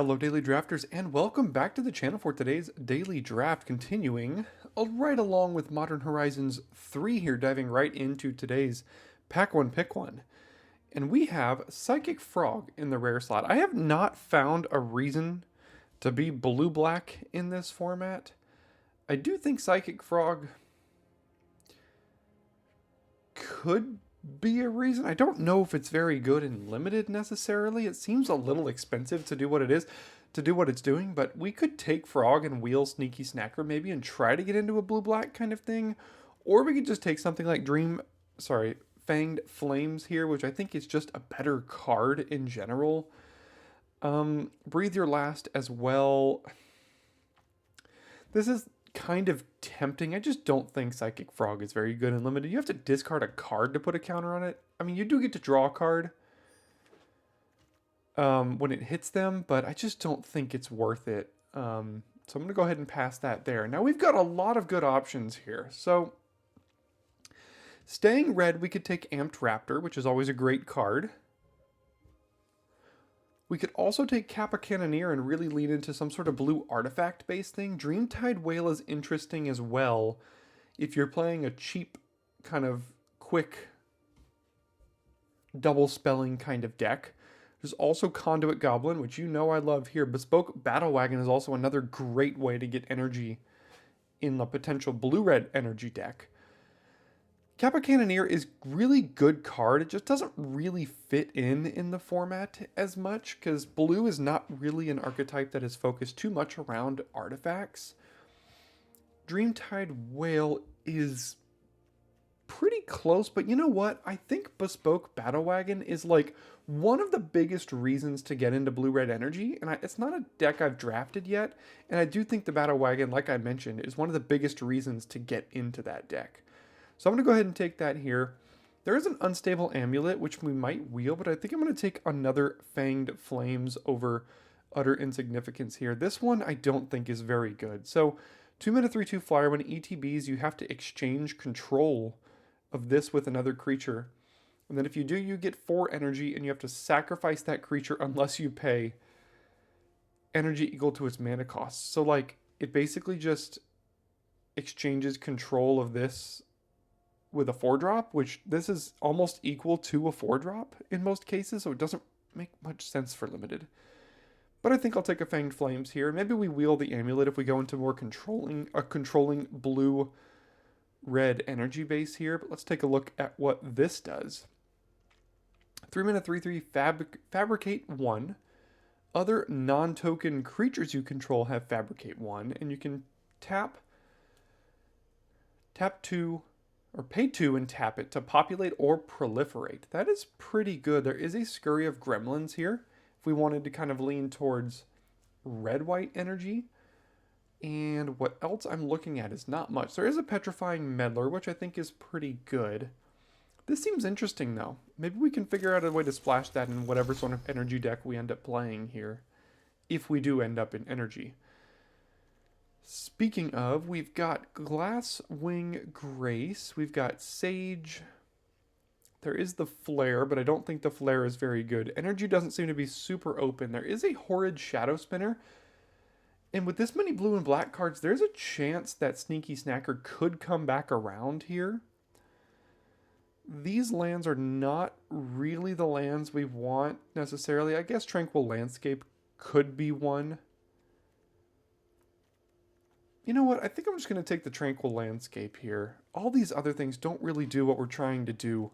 Hello Daily Drafters and welcome back to the channel for today's Daily Draft, continuing right along with Modern Horizons 3 here, diving right into today's Pack 1 Pick 1. And we have Psychic Frog in the rare slot. I have not found a reason to be blue-black in this format. I do think Psychic Frog could be a reason. I don't know if it's very good in limited necessarily. It seems a little expensive to do what it is, to do what it's doing, but we could take Frog and wheel Sneaky Snacker maybe and try to get into a blue-black kind of thing. Or we could just take something like Fanged Flames here, which I think is just a better card in general. Breathe Your Last as well. This is kind of tempting. I just don't think Psychic Frog is very good in limited. You have to discard a card to put a counter on it. I mean, you do get to draw a card when it hits them, but I just don't think it's worth it. So I'm going to go ahead and pass that there. Now we've got a lot of good options here. So staying red, we could take Amped Raptor, which is always a great card. We could also take Kappa Cannoneer and really lean into some sort of blue artifact-based thing. Dreamtide Whale is interesting as well if you're playing a cheap, kind of quick, double spelling kind of deck. There's also Conduit Goblin, which you know I love here. Bespoke Battle Wagon is also another great way to get energy in the potential blue-red energy deck. Kappa Cannoneer is really good card. It just doesn't really fit in the format as much because blue is not really an archetype that is focused too much around artifacts. Dreamtide Whale is pretty close, but you know what? I think Bespoke Battle Wagon is like one of the biggest reasons to get into blue-red energy, and it's not a deck I've drafted yet, and I do think the Battle Wagon, like I mentioned, is one of the biggest reasons to get into that deck. So I'm going to go ahead and take that here. There is an Unstable Amulet, which we might wheel, but I think I'm going to take another Fanged Flames over Utter Insignificance here. This one I don't think is very good. So 2-mana 3/2 flyer, when it ETBs, you have to exchange control of this with another creature. And then if you do, you get 4 energy, and you have to sacrifice that creature unless you pay energy equal to its mana cost. So like, it basically just exchanges control of this with a 4-drop, which this is almost equal to a 4-drop in most cases, so it doesn't make much sense for limited. But I think I'll take a Fanged Flames here. Maybe we wheel the Amulet if we go into more controlling blue-red energy base here, but let's take a look at what this does. 3-mana 3/3 Fabricate 1. Other non-token creatures you control have Fabricate 1, and you can tap 2, or pay 2 and tap it to populate or proliferate. That is pretty good. There is a Scurry of Gremlins here if we wanted to kind of lean towards red-white energy. And what else I'm looking at is not much. There is a Petrifying Meddler, which I think is pretty good. This seems interesting though. Maybe we can figure out a way to splash that in whatever sort of energy deck we end up playing here, if we do end up in energy. Speaking of, we've got Glasswing Grace, we've got Sage, there is the Flare, but I don't think the Flare is very good. Energy doesn't seem to be super open. There is a Horrid Shadow Spinner, and with this many blue and black cards, there's a chance that Sneaky Snacker could come back around here. These lands are not really the lands we want necessarily. I guess Tranquil Landscape could be one. You know what? I think I'm just going to take the Tranquil Landscape here. All these other things don't really do what we're trying to do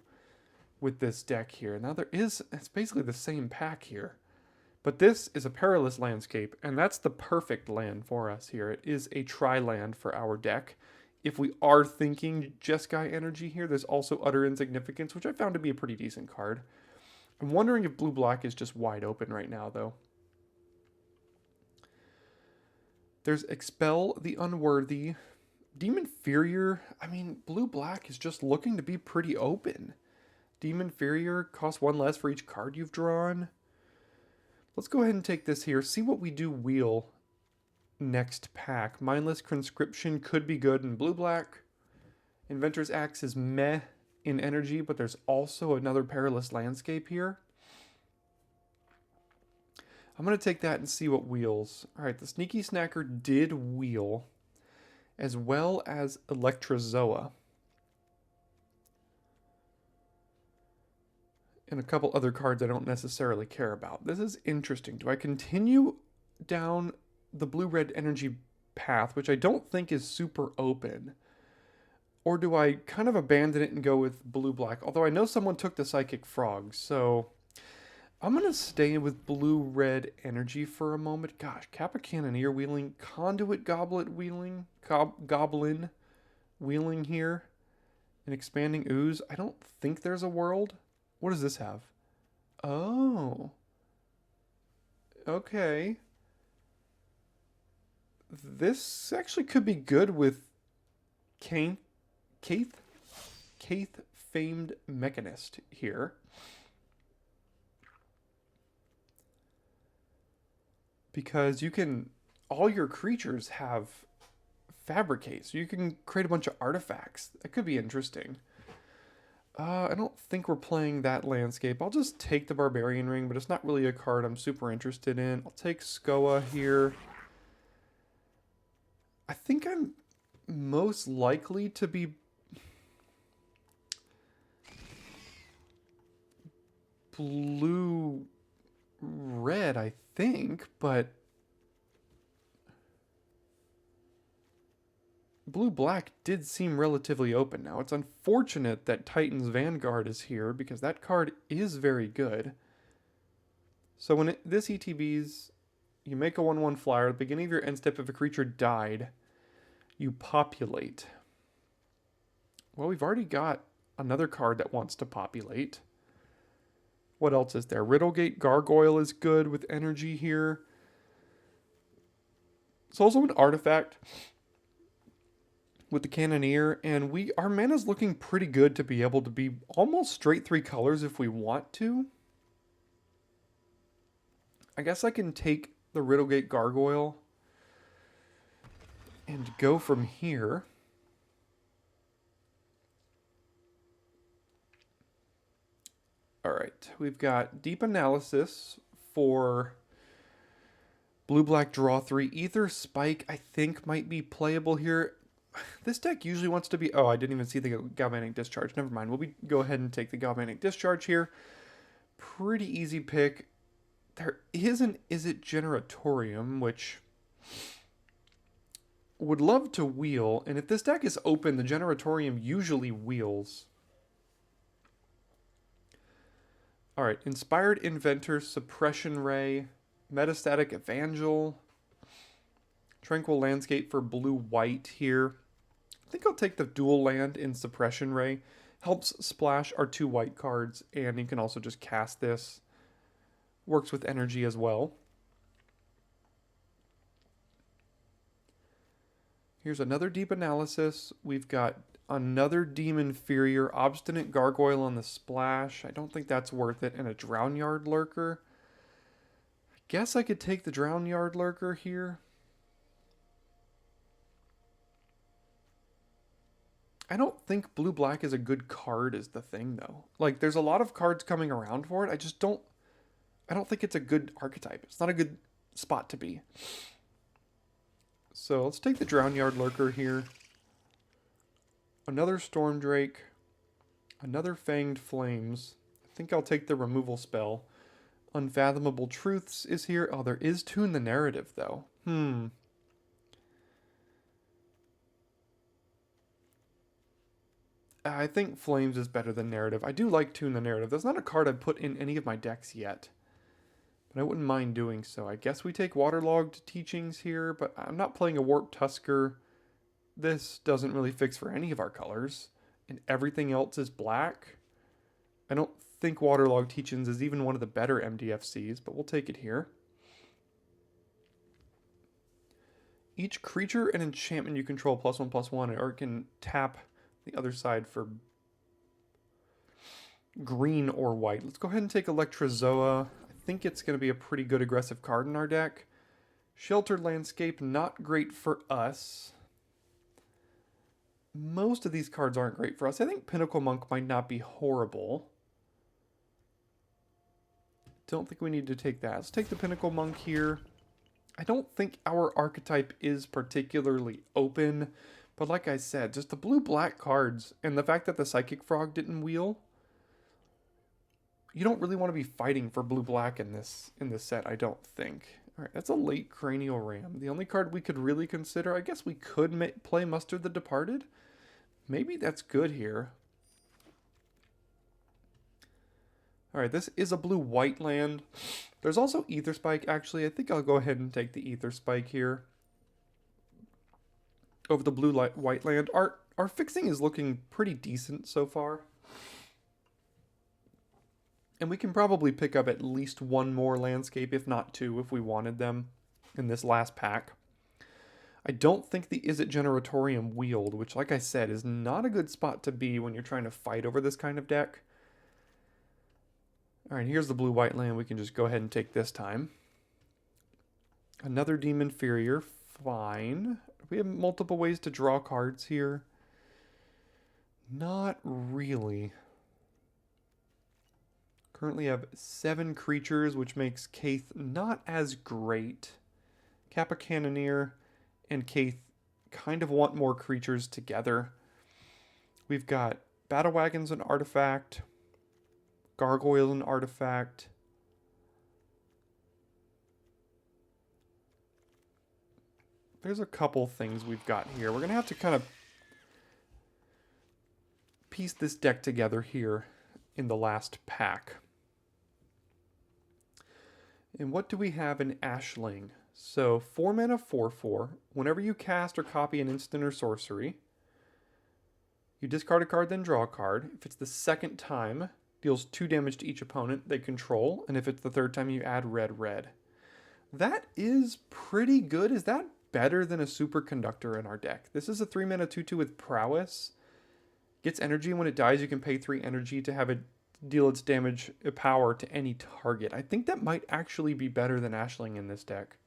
with this deck here. Now it's basically the same pack here. But this is a Perilous Landscape, and that's the perfect land for us here. It is a tri-land for our deck. If we are thinking Jeskai energy here, there's also Utter Insignificance, which I found to be a pretty decent card. I'm wondering if blue-black is just wide open right now, though. There's Expel the Unworthy. Demon Furrier, I mean, blue-black is just looking to be pretty open. Demon Furrier costs 1 less for each card you've drawn. Let's go ahead and take this here. See what we do wheel next pack. Mindless Conscription could be good in blue-black. Inventor's Axe is meh in energy, but there's also another Perilous Landscape here. I'm going to take that and see what wheels. All right, the Sneaky Snacker did wheel, as well as Electrozoa. And a couple other cards I don't necessarily care about. This is interesting. Do I continue down the blue-red energy path, which I don't think is super open? Or do I kind of abandon it and go with blue-black? Although I know someone took the Psychic Frog, so I'm going to stay with blue-red energy for a moment. Gosh, Kappa Cannoneer wheeling, Conduit Goblet wheeling, Goblin wheeling here, and Expanding Ooze. I don't think there's a world. What does this have? Oh. Okay. This actually could be good with Kaith Famed Mechanist here. Because you can, all your creatures have Fabricate, so you can create a bunch of artifacts. That could be interesting. I don't think we're playing that landscape. I'll just take the Barbarian Ring, but it's not really a card I'm super interested in. I'll take Skoa here. I think I'm most likely to be blue-red, I think, but blue-black did seem relatively open now. It's unfortunate that Titan's Vanguard is here because that card is very good. So when this ETBs, you make a 1/1 flyer. At the beginning of your end step, if a creature died, you populate. Well, we've already got another card that wants to populate. What else is there? Riddlegate Gargoyle is good with energy here. It's also an artifact with the Cannoneer, and our mana's looking pretty good to be able to be almost straight 3 colors if we want to. I guess I can take the Riddlegate Gargoyle and go from here. Alright, we've got Deep Analysis for blue-black draw 3. Ether Spike, I think, might be playable here. This deck usually wants to be... Oh, I didn't even see the Galvanic Discharge. Never mind. We'll go ahead and take the Galvanic Discharge here. Pretty easy pick. There is an Izzet Generatorium, which would love to wheel. And if this deck is open, the Generatorium usually wheels. Alright, Inspired Inventor, Suppression Ray, Metastatic Evangel, Tranquil Landscape for blue-white here. I think I'll take the dual land in Suppression Ray. Helps splash our 2 white cards, and you can also just cast this. Works with energy as well. Here's another Deep Analysis. We've got another Demon Inferior, Obstinate Gargoyle on the splash. I don't think that's worth it. And a Drownyard Lurker. I guess I could take the Drownyard Lurker here. I don't think blue-black is a good card is the thing, though. Like, there's a lot of cards coming around for it. I don't think it's a good archetype. It's not a good spot to be. So let's take the Drownyard Lurker here. Another Storm Drake. Another Fanged Flames. I think I'll take the removal spell. Unfathomable Truths is here. Oh, there is Tune the Narrative, though. I think Flames is better than Narrative. I do like Tune the Narrative. That's not a card I've put in any of my decks yet. But I wouldn't mind doing so. I guess we take Waterlogged Teachings here, but I'm not playing a Warped Tusker. This doesn't really fix for any of our colors. And everything else is black. I don't think Waterlogged Teachings is even one of the better MDFCs, but we'll take it here. Each creature and enchantment you control +1/+1, or it can tap the other side for green or white. Let's go ahead and take Electrozoa. I think it's going to be a pretty good aggressive card in our deck. Sheltered Landscape, not great for us. Most of these cards aren't great for us. I think Pinnacle Monk might not be horrible. don't think we need to take that. Let's take the Pinnacle Monk here. I don't think our archetype is particularly open, but like I said, just the blue-black cards and the fact that the Psychic Frog didn't wheel, you don't really want to be fighting for blue-black in this set, I don't think. All right, that's a late Cranial Ram. The only card we could really consider, I guess we could play Muster the Departed. Maybe that's good here. All right, this is a blue-white land. There's also Ether Spike, actually. I think I'll go ahead and take the Ether Spike here over the blue-white land. Our fixing is looking pretty decent so far. And we can probably pick up at least one more landscape, if not two, if we wanted them in this last pack. I don't think the Is It Generatorium wheeled, which, like I said, is not a good spot to be when you're trying to fight over this kind of deck. All right, here's the blue-white land. We can just go ahead and take this time. Another Demon Inferior. Fine. We have multiple ways to draw cards here. Not really. Currently have 7 creatures, which makes Kaith not as great. Kappa Cannoneer and Kaith kind of want more creatures together. We've got Battle Wagons and Artifact. Gargoyle and Artifact. There's a couple things we've got here. We're going to have to kind of piece this deck together here in the last pack. And what do we have in Ashling? So 4 mana 4/4. Whenever you cast or copy an instant or sorcery, you discard a card, then draw a card. If it's the second time, deals 2 damage to each opponent they control, and if it's the third time, you add red. That is pretty good. Is that better than a Superconductor in our deck? This is a 3 mana 2/2 with Prowess. Gets energy, and when it dies, you can pay 3 energy to have it deal its damage power to any target. I think that might actually be better than Ashling in this deck.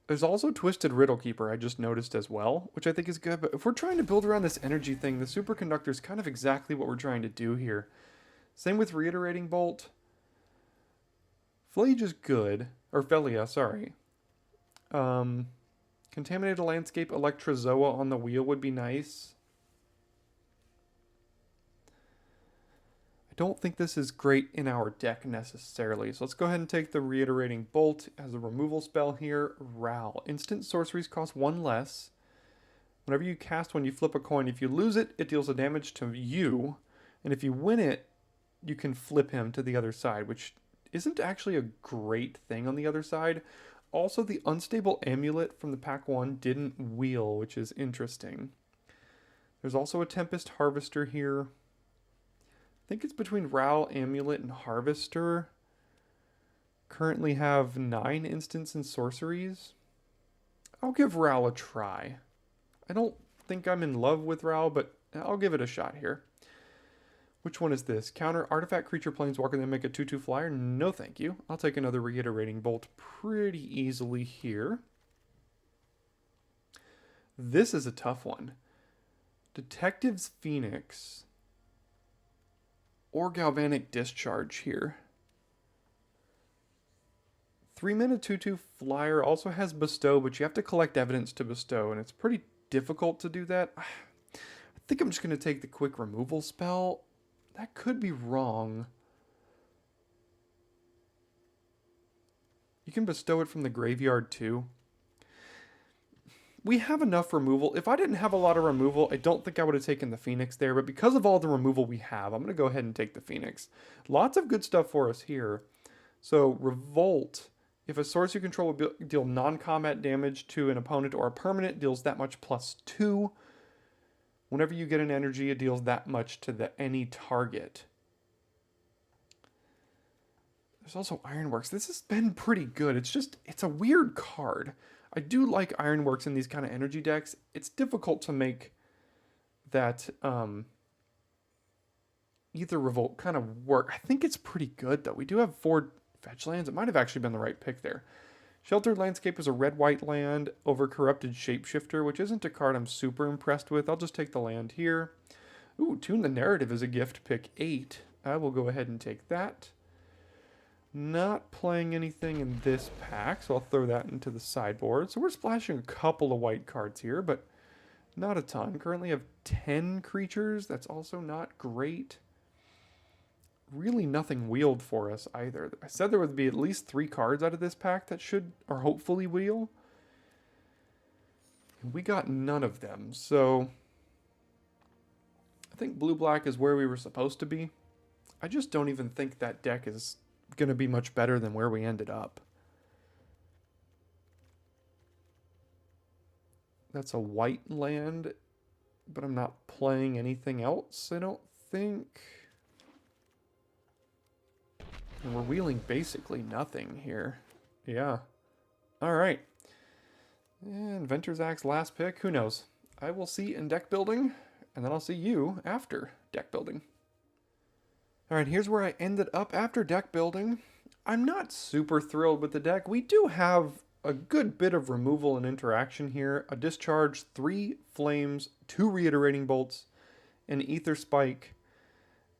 There's also Twisted Riddle Keeper, I just noticed as well, which I think is good. But if we're trying to build around this energy thing, the Superconductor is kind of exactly what we're trying to do here. Same with Reiterating Bolt. Flage is good. Or Felia, sorry. Contaminated Landscape, Electrozoa on the wheel would be nice. I don't think this is great in our deck necessarily. So let's go ahead and take the Reiterating Bolt as a removal spell here. Ral. Instant sorceries cost 1 less. Whenever you cast one, you flip a coin. If you lose it, it deals a damage to you. And if you win it, you can flip him to the other side, which isn't actually a great thing on the other side. Also, the Unstable Amulet from the pack 1 didn't wheel, which is interesting. There's also a Tempest Harvester here. I think it's between Ral, Amulet, and Harvester. Currently have 9 instants and sorceries. I'll give Ral a try. I don't think I'm in love with Ral, but I'll give it a shot here. Which one is this? Counter Artifact Creature Planeswalker, then make a 2/2 flyer? No thank you. I'll take another Reiterating Bolt pretty easily here. This is a tough one. Detective's Phoenix or Galvanic Discharge here. 3 mana 2/2 flyer also has Bestow, but you have to collect evidence to bestow, and it's pretty difficult to do that. I think I'm just going to take the quick removal spell. That could be wrong. You can bestow it from the graveyard too. We have enough removal. If I didn't have a lot of removal, I don't think I would have taken the Phoenix there. But because of all the removal we have, I'm going to go ahead and take the Phoenix. Lots of good stuff for us here. So Revolt. If a source you control will deal non-combat damage to an opponent or a permanent, deals that much +2. Whenever you get an energy, it deals that much to any target. There's also Ironworks. This has been pretty good. It's a weird card. I do like Ironworks in these kind of energy decks. It's difficult to make that Ether Revolt kind of work. I think it's pretty good, though. We do have 4 fetch lands. It might have actually been the right pick there. Sheltered Landscape is a red-white land over Corrupted Shapeshifter, which isn't a card I'm super impressed with. I'll just take the land here. Ooh, Tune the Narrative is a gift. Pick 8. I will go ahead and take that. Not playing anything in this pack, so I'll throw that into the sideboard. So we're splashing a couple of white cards here, but not a ton. Currently have 10 creatures. That's also not great. Really nothing wheeled for us either. I said there would be at least 3 cards out of this pack that should, or hopefully, wheel. And we got none of them, so I think blue-black is where we were supposed to be. I just don't even think that deck is going to be much better than where we ended up. That's a white land, but I'm not playing anything else, I don't think. And we're wheeling basically nothing here. Yeah. Alright. And Inventor's Axe last pick. Who knows? I will see in deck building, and then I'll see you after deck building. Alright, here's where I ended up after deck building. I'm not super thrilled with the deck. We do have a good bit of removal and interaction here. A Discharge, 3 Flames, 2 Reiterating Bolts, an Ether Spike,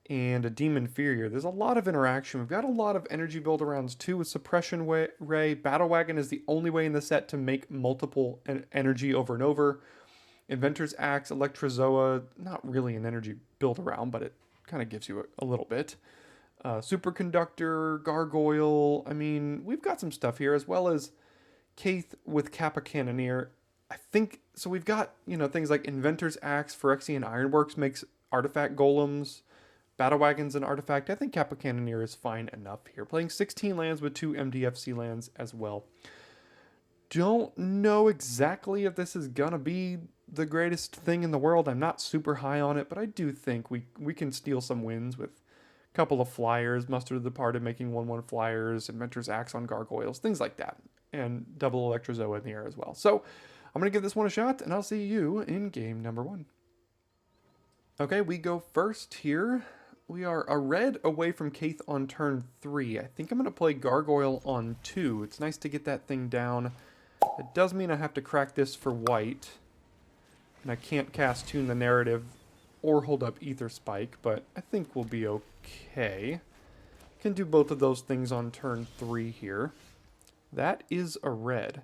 and a Demon Inferior. There's a lot of interaction. We've got a lot of energy build-arounds too with Suppression Ray. Battle Wagon is the only way in the set to make multiple energy over and over. Inventor's Axe, Electrozoa, not really an energy build-around, but it kind of gives you a little bit. Superconductor, Gargoyle. I mean, we've got some stuff here, as well as Kaith with Kappa Cannoneer. I think, so we've got, you know, things like Inventor's Axe, Phyrexian Ironworks makes artifact golems. Battle Wagon's an artifact. I think Kappa Cannoneer is fine enough here. Playing 16 lands with 2 MDFC lands as well. Don't know exactly if this is gonna be the greatest thing in the world. I'm not super high on it, but I do think we can steal some wins with a couple of flyers, Muster of the Departed making 1/1 flyers, Inventor's Axe on Gargoyles, things like that. And double Electrozoa in the air as well. So I'm going to give this one a shot, and I'll see you in game number 1. Okay, we go first here. We are a red away from Kaith on turn 3. I think I'm going to play Gargoyle on 2. It's nice to get that thing down. It does mean I have to crack this for white. And I can't cast Tune the Narrative or hold up Ether Spike, but I think we'll be okay. Can do both of those things on turn 3 here. That is a red.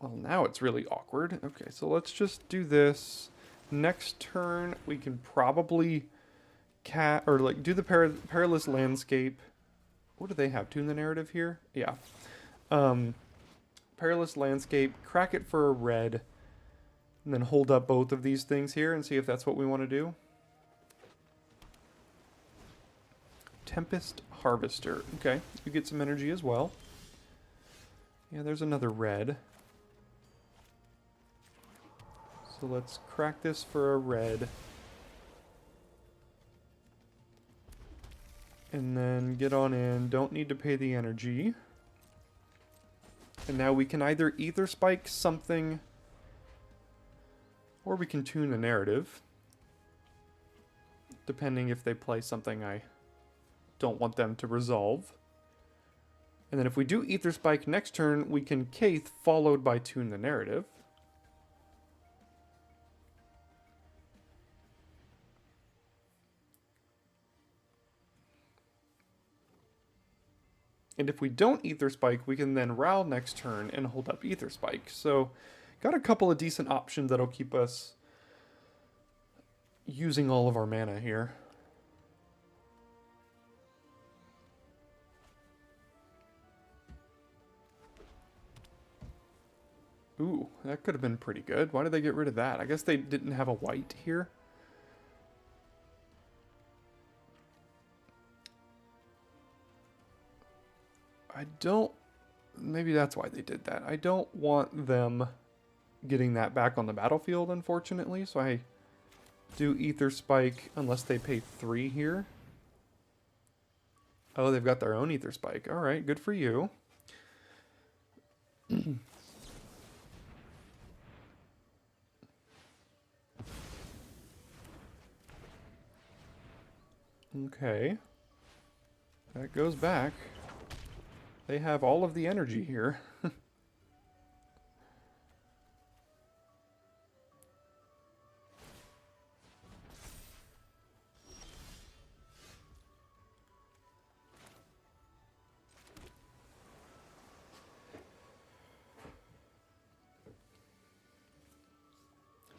Well, now it's really awkward. Okay, so let's just do this. Next turn, we can probably do the Perilous Landscape. What do they have? Tune the Narrative here? Yeah. Perilous Landscape, crack it for a red, and then hold up both of these things here and see if that's what we want to do. Tempest Harvester. Okay, you get some energy as well. Yeah, there's another red. So let's crack this for a red. And then get on in. Don't need to pay the energy. And now we can either Ether Spike something, or we can Tune the Narrative. Depending if they play something I don't want them to resolve. And then if we do Ether Spike next turn, we can Kaith followed by Tune the Narrative. And if we don't Ether Spike, we can then Ral next turn and hold up Ether Spike. So, got a couple of decent options that'll keep us using all of our mana here. Ooh, that could have been pretty good. Why did they get rid of that? I guess they didn't have a white here. Maybe that's why they did that. I don't want them getting that back on the battlefield, unfortunately, so I do Ether Spike unless they pay 3 here. Oh, they've got their own Ether Spike. Alright, good for you. Okay. That goes back. They have all of the energy here.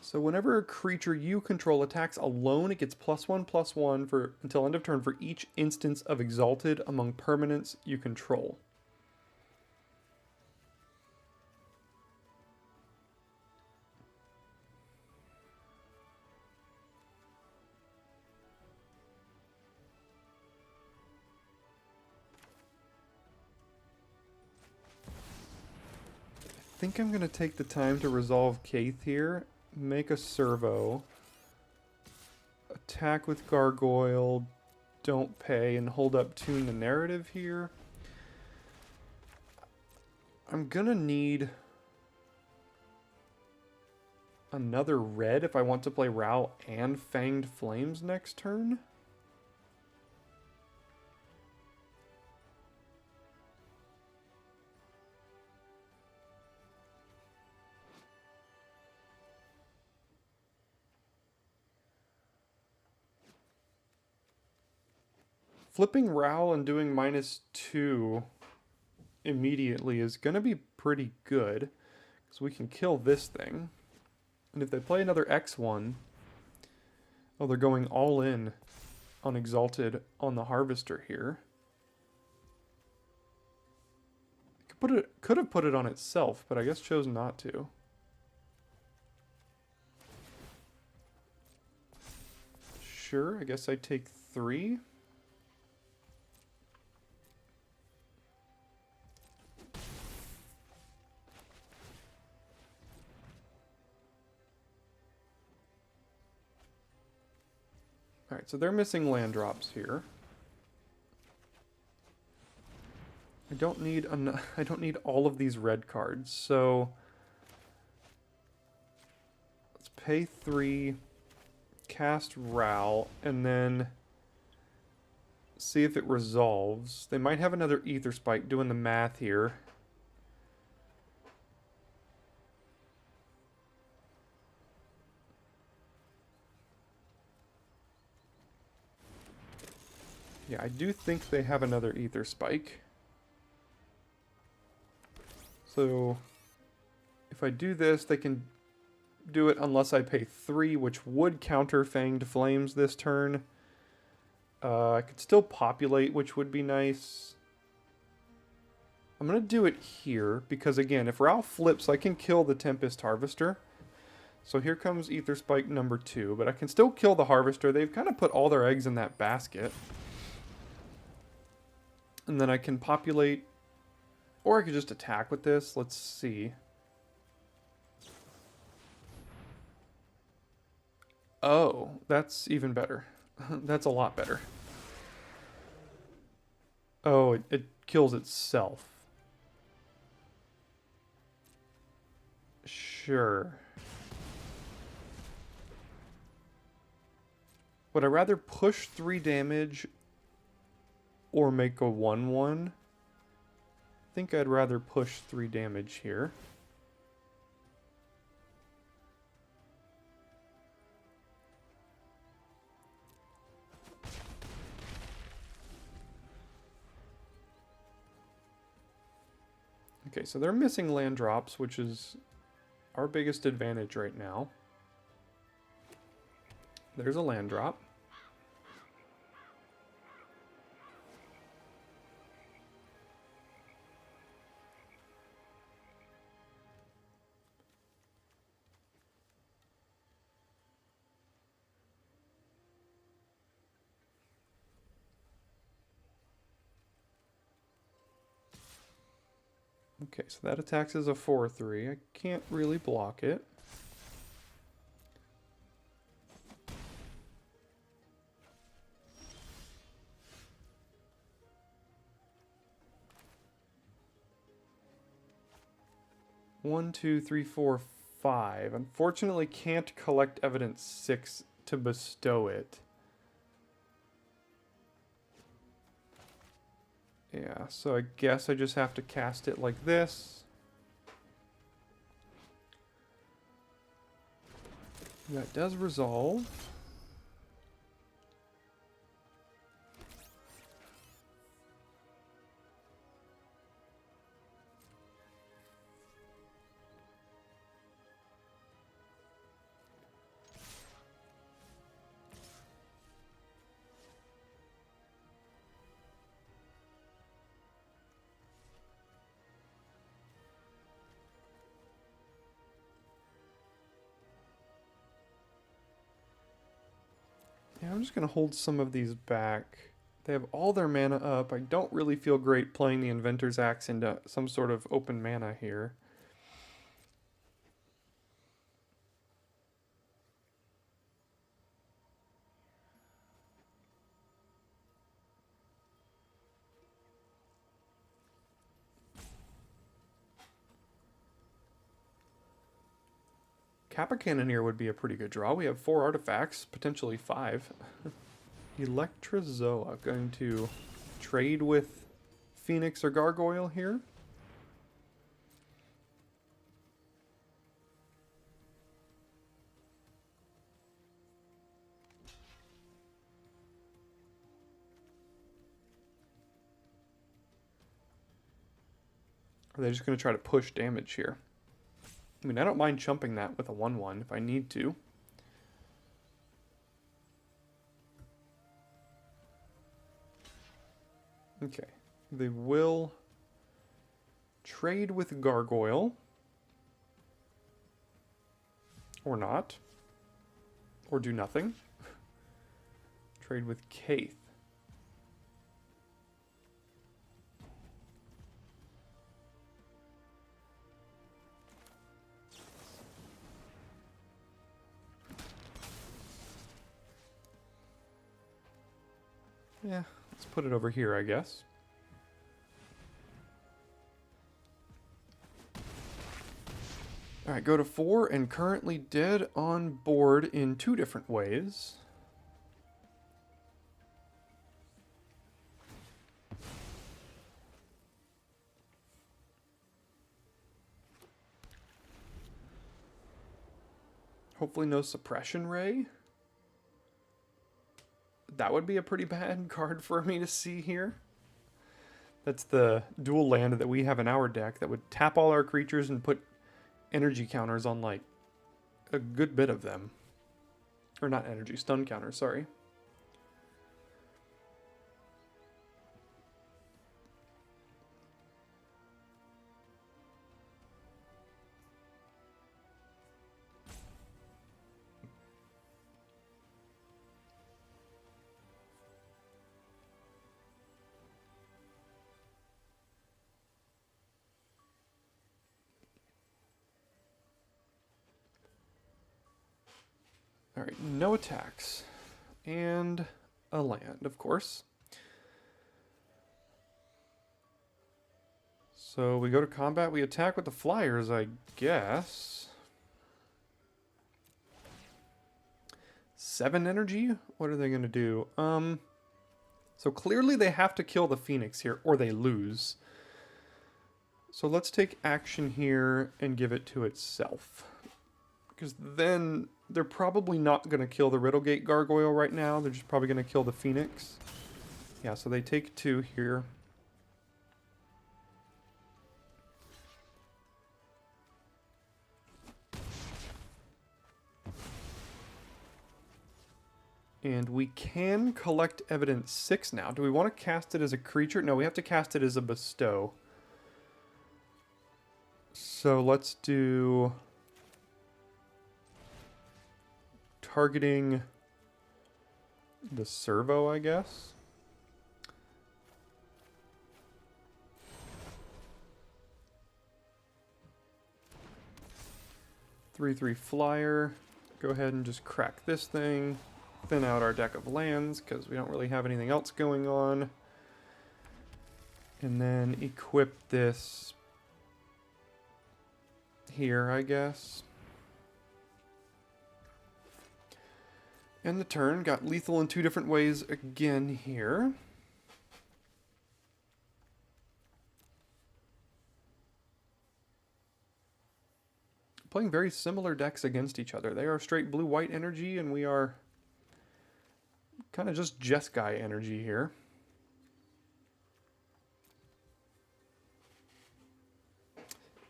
So whenever a creature you control attacks alone, it gets +1/+1 for until end of turn for each instance of Exalted among permanents you control. I think I'm going to take the time to resolve Kaith here, make a servo, attack with Gargoyle, don't pay, and hold up Tune the Narrative here. I'm going to need another red if I want to play Ral and Fanged Flames next turn. Flipping Ral and doing -2 immediately is going to be pretty good, because we can kill this thing. And if they play another X1, oh, they're going all in on Exalted on the Harvester here. Could have put it on itself, but I guess chose not to. Sure, I guess I take 3. Alright, so they're missing land drops here. I don't need all of these red cards, so let's pay 3, cast Ral, and then see if it resolves. They might have another Ether Spike, doing the math here. Yeah, I do think they have another Ether Spike. So if I do this, they can do it unless I pay 3, which would counter Fanged Flames this turn. I could still populate, which would be nice. I'm going to do it here, because again, if Ralph flips, I can kill the Tempest Harvester. So here comes Ether Spike number 2, but I can still kill the Harvester. They've kind of put all their eggs in that basket. And then I can populate, or I could just attack with this. Let's see. Oh, that's even better. That's a lot better. Oh, it kills itself. Sure. Would I rather push 3 damage or make a 1/1? I think I'd rather push 3 damage here. Okay, so they're missing land drops, which is our biggest advantage right now. There's a land drop. Okay, so that attacks as a 4/3. I can't really block it. One, 2, 3, 4, 5. Unfortunately, can't collect evidence 6 to bestow it. Yeah, so I guess I just have to cast it like this. That does resolve. I'm just going to hold some of these back. They have all their mana up. I don't really feel great playing the Inventor's Axe into some sort of open mana here. Kappa Cannoneer would be a pretty good draw. We have 4 artifacts, potentially 5. Electrozoa, going to trade with Phoenix or Gargoyle here. Or are they just going to try to push damage here? I mean, I don't mind chumping that with a 1/1 if I need to. Okay, they will trade with Gargoyle. Or not. Or do nothing. Trade with Kaith. Yeah, let's put it over here, I guess. Alright, go to 4 and currently dead on board in 2 different ways. Hopefully no Suppression Ray. That would be a pretty bad card for me to see here. That's the dual land that we have in our deck that would tap all our creatures and put energy counters on, like, a good bit of them. Or not energy, stun counters, sorry. Alright, no attacks. And a land, of course. So we go to combat, we attack with the flyers, I guess. 7 energy? What are they going to do? So clearly they have to kill the Phoenix here, or they lose. So let's take action here and give it to itself. Because then they're probably not going to kill the Riddlegate Gargoyle right now. They're just probably going to kill the Phoenix. Yeah, so they take 2 here. And we can collect evidence 6 now. Do we want to cast it as a creature? No, we have to cast it as a bestow. So let's do targeting the servo, I guess. Three flyer. Go ahead and just crack this thing. Thin out our deck of lands because we don't really have anything else going on. And then equip this here, I guess. And the turn got lethal in 2 different ways again here. Playing very similar decks against each other. They are straight blue-white energy, and we are kind of just Jeskai energy here.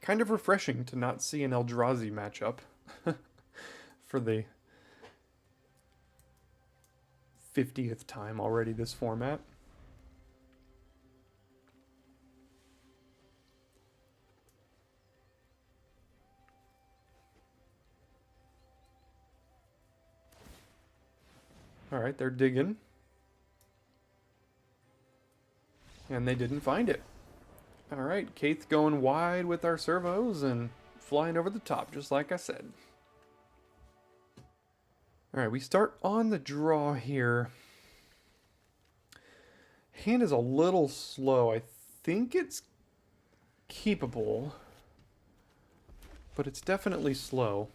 Kind of refreshing to not see an Eldrazi matchup for the 50th time already this format. Alright, they're digging. And they didn't find it. Alright, Kaith going wide with our servos and flying over the top, just like I said. Alright, we start on the draw here. Hand is a little slow. I think it's keepable, but it's definitely slow.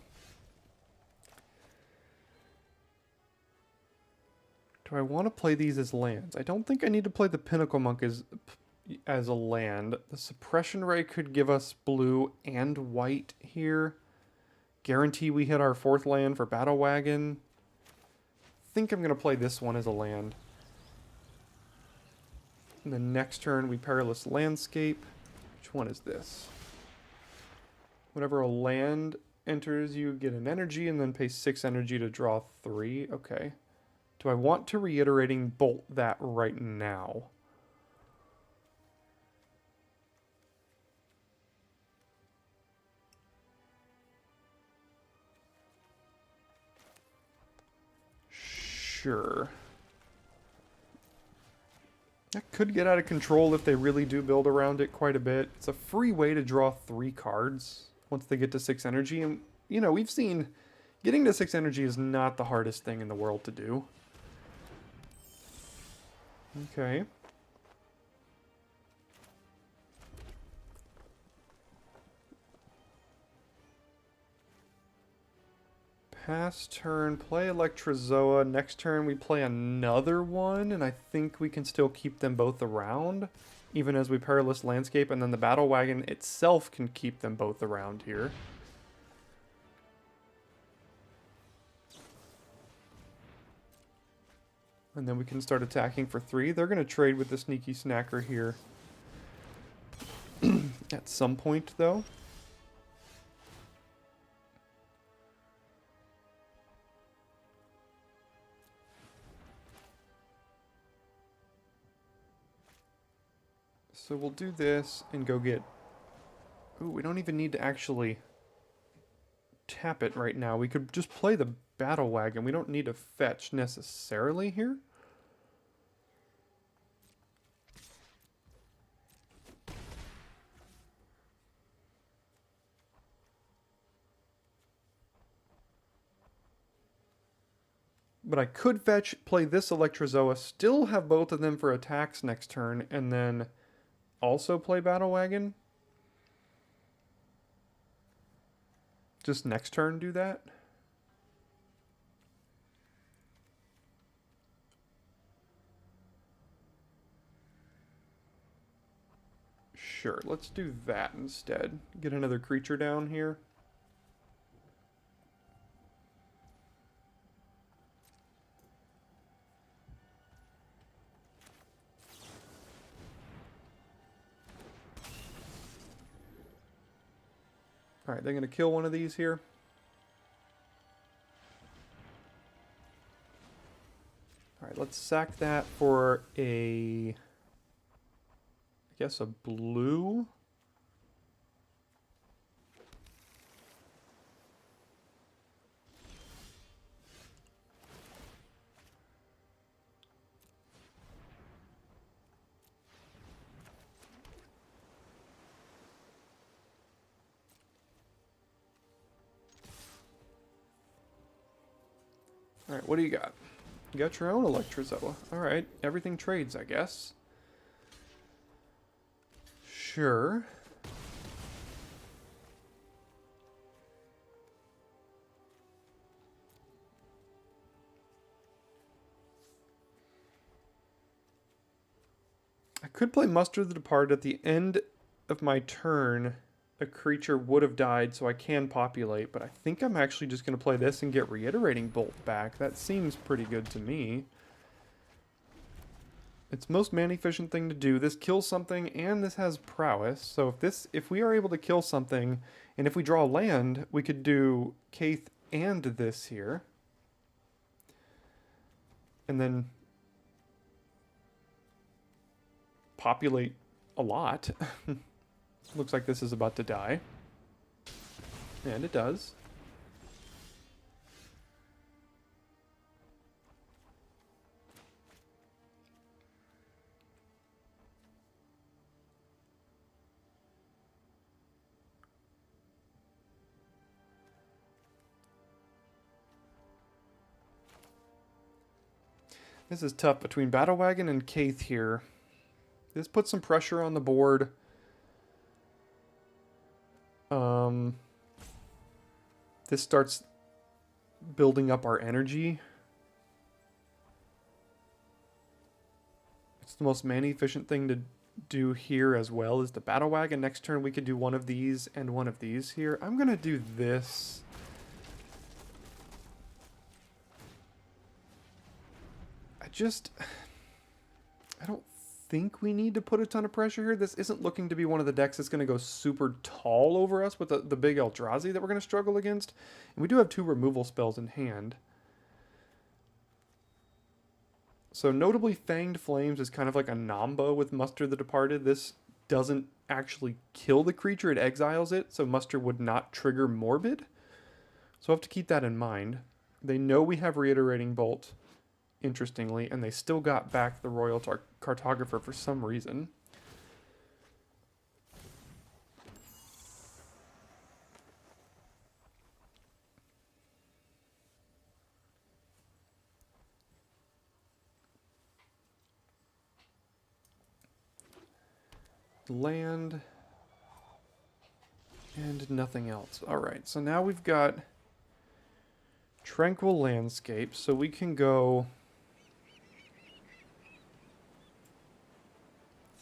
Do I want to play these as lands? I don't think I need to play the Pinnacle Monk as a land. The Suppression Ray could give us blue and white here. Guarantee we hit our 4th land for Battle Wagon. I think I'm going to play this one as a land. And the next turn we Perilous Landscape. Which one is this? Whenever a land enters, you get an energy and then pay 6 energy to draw 3. Okay. Do I want to Reiterating Bolt that right now? Sure. That could get out of control if they really do build around it quite a bit. It's a free way to draw 3 cards once they get to 6 energy. And, you know, we've seen getting to 6 energy is not the hardest thing in the world to do. Okay. Pass turn, play Electrozoa. Next turn we play another one, and I think we can still keep them both around, even as we Perilous Landscape, and then the Battle Wagon itself can keep them both around here. And then we can start attacking for 3. They're going to trade with the Sneaky Snacker here. At some point, though. So we'll do this and go get... Ooh, we don't even need to actually tap it right now. We could just play the Battle Wagon. We don't need to fetch necessarily here. But I could fetch, play this Electrozoa, still have both of them for attacks next turn, and then also play Battle Wagon. Just next turn do that. Sure, let's do that instead. Get another creature down here. Alright, they're going to kill one of these here. Alright, let's sack that for a... I guess a blue? Alright, what do you got? You got your own Electrozoa. Alright, everything trades, I guess. Sure. I could play Muster the Departed at the end of my turn. A creature would have died, so I can populate, but I think I'm actually just going to play this and get Reiterating Bolt back. That seems pretty good to me. It's most mana efficient thing to do. This kills something, and this has prowess. So if we are able to kill something, and if we draw land, we could do Kaith and this here. And then populate a lot. Looks like this is about to die. And it does. This is tough between Battle Wagon and Kaith here. This puts some pressure on the board. This starts building up our energy. It's the most mana efficient thing to do here as well as the Battle Wagon. Next turn we could do one of these and one of these here. I'm going to do this. I don't think we need to put a ton of pressure here. This isn't looking to be one of the decks that's going to go super tall over us with the big Eldrazi that we're going to struggle against. And we do have 2 removal spells in hand. So notably, Fanged Flames is kind of like a Namba with Muster the Departed. This doesn't actually kill the creature, it exiles it, so Muster would not trigger Morbid. So we'll have to keep that in mind. They know we have Reiterating Bolt, interestingly, and they still got back the Royal Cartographer for some reason. Land and nothing else. Alright, so now we've got Tranquil Landscape, so we can go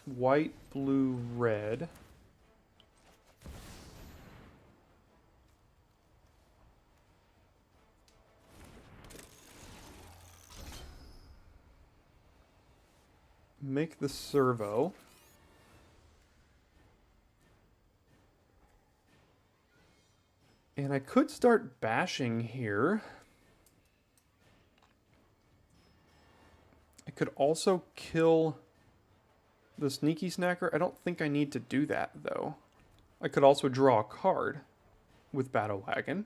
white, blue, red. Make the servo. And I could start bashing here. I could also kill the Sneaky Snacker. I don't think I need to do that, though. I could also draw a card with Battle Wagon.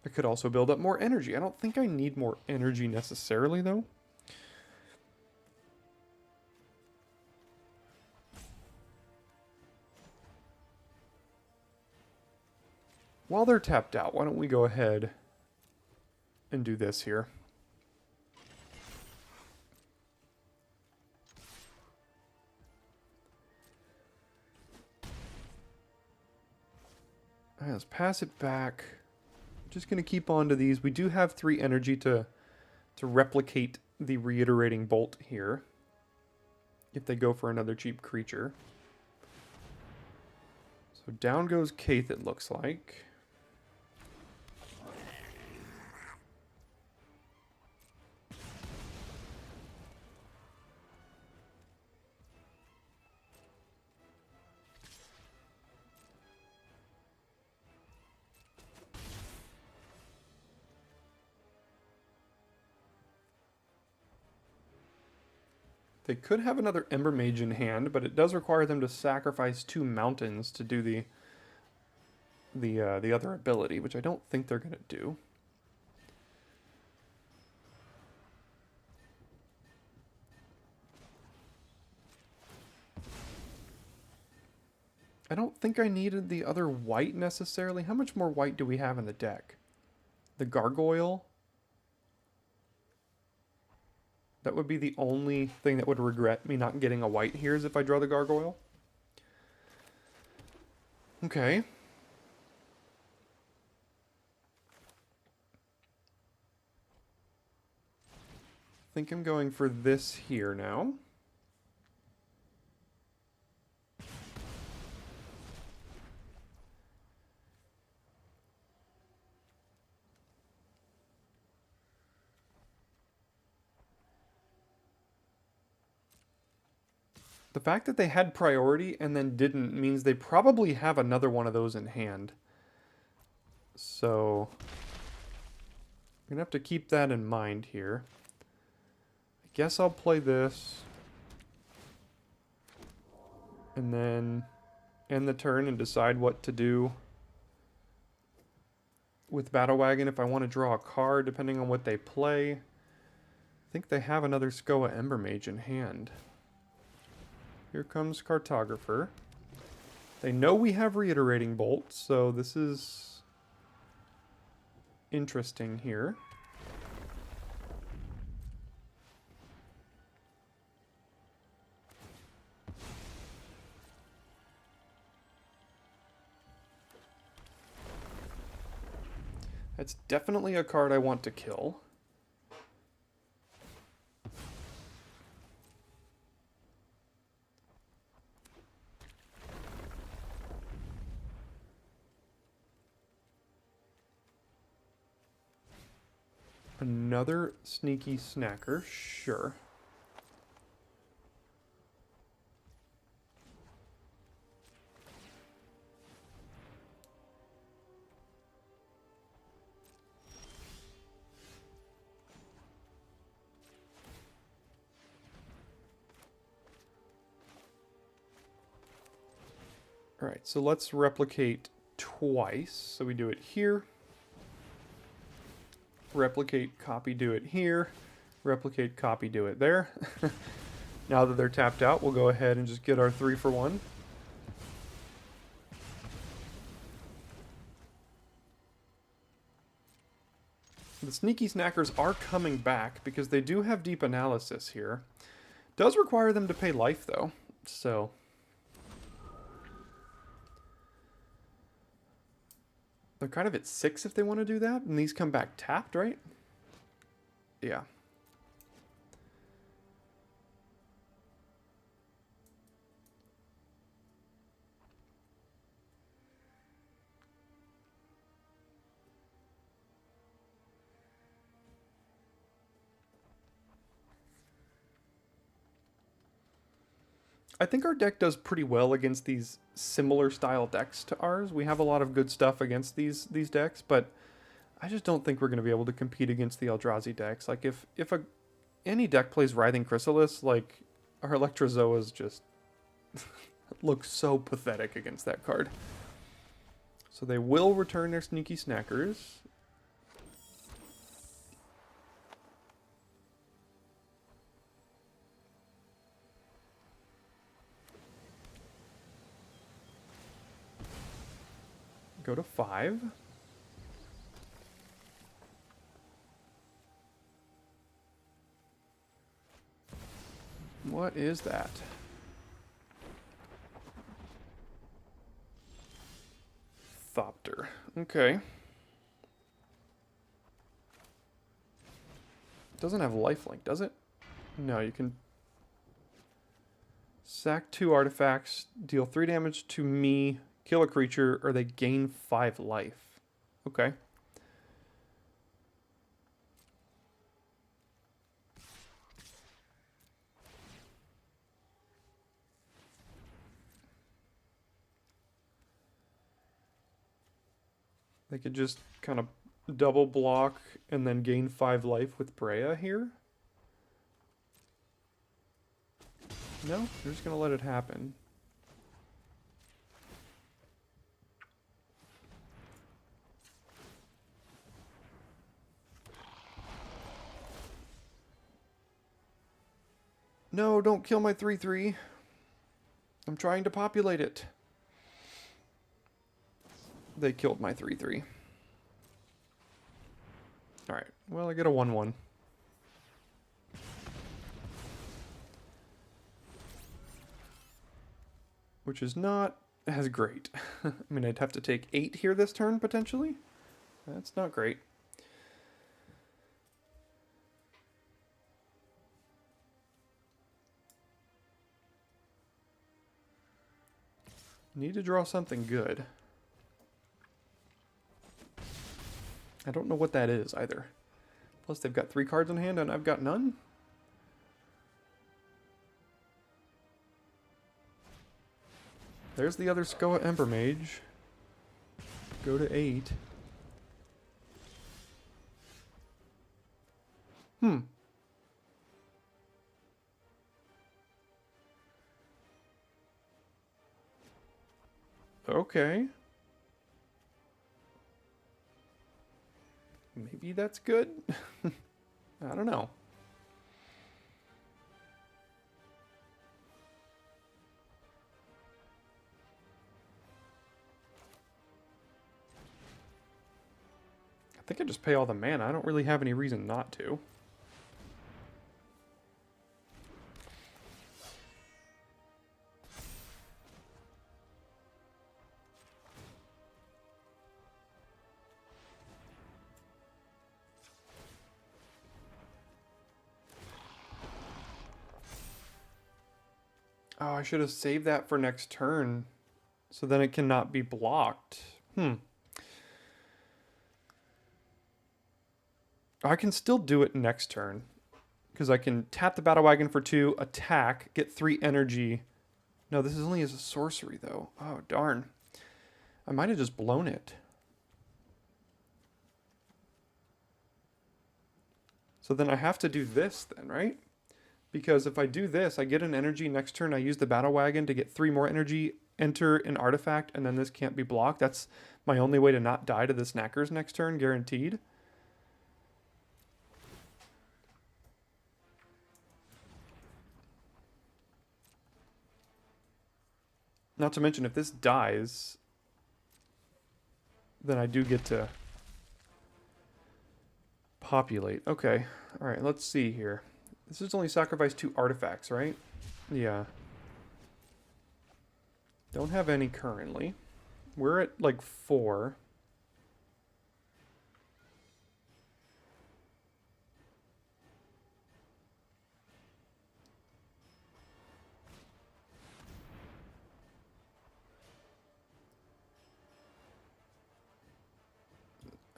I could also build up more energy. I don't think I need more energy necessarily, though. While they're tapped out, why don't we go ahead and do this here. All right, let's pass it back. Just going to keep on to these. We do have 3 energy to replicate the Reiterating Bolt here, if they go for another cheap creature. So down goes Kaith, it looks like. They could have another Ember Mage in hand, but it does require them to sacrifice 2 mountains to do the other ability, which I don't think they're going to do. I don't think I needed the other white necessarily. How much more white do we have in the deck? The Gargoyle? That would be the only thing that would regret me not getting a white here, is if I draw the Gargoyle. Okay. I think I'm going for this here now. The fact that they had priority and then didn't means they probably have another one of those in hand. So I'm going to have to keep that in mind here. I guess I'll play this. And then end the turn and decide what to do with Battle Wagon if I want to draw a card, depending on what they play. I think they have another Skoa Ember Mage in hand. Here comes Cartographer. They know we have Reiterating Bolt, so this is interesting here. That's definitely a card I want to kill. Another sneaky snacker, sure. All right, so let's replicate twice. So we do it here. Replicate, copy, do it here. Replicate, copy, do it there. Now that they're tapped out, we'll go ahead and just get our 3 for 1. The sneaky snackers are coming back because they do have deep analysis here. Does require them to pay life though, so... They're kind of at 6 if they want to do that, and these come back tapped, right? Yeah. I think our deck does pretty well against these similar style decks to ours. We have a lot of good stuff against these decks, but I just don't think we're going to be able to compete against the Eldrazi decks. Like if any deck plays Writhing Chrysalis, like our Electrozoas just look so pathetic against that card. So they will return their sneaky snackers. Go to 5. What is that? Thopter. Okay. Doesn't have lifelink, does it? No, you can sack 2 artifacts, deal 3 damage to me, kill a creature, or they gain 5 life. Okay. They could just kind of double block and then gain 5 life with Brea here. No, they're just going to let it happen. No, don't kill my 3/3. I'm trying to populate it. They killed my 3/3. Alright, well I get a 1/1. Which is not as great. I mean, I'd have to take 8 here this turn, potentially. That's not great. Need to draw something good. I don't know what that is either. Plus they've got 3 cards in hand and I've got none. There's the other Skoa Ember Mage. Go to 8. Okay. Maybe that's good? I don't know. think I just pay all the mana. I don't really have any reason not to. Oh, I should have saved that for next turn. So then it cannot be blocked. I can still do it next turn. Because I can tap the Battle Wagon for 2, attack, get 3 energy. No, this is only as a sorcery, though. Oh, darn. I might have just blown it. So then I have to do this then, right? Because if I do this, I get an energy next turn. I use the Battle Wagon to get 3 more energy, enter an artifact, and then this can't be blocked. That's my only way to not die to the Snackers next turn, guaranteed. Not to mention, if this dies, then I do get to populate. Okay, alright, let's see here. This is only sacrifice 2 artifacts, right? Yeah. Don't have any currently. We're at like 4.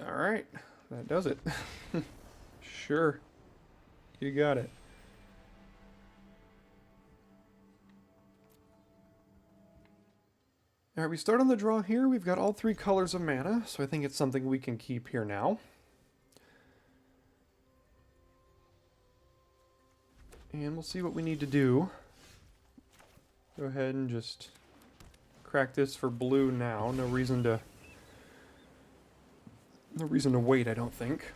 Alright, that does it. Sure. You got it. Alright, we start on the draw here. We've got all 3 colors of mana, so I think it's something we can keep here now. And we'll see what we need to do. Go ahead and just crack this for blue now. No reason to wait, I don't think.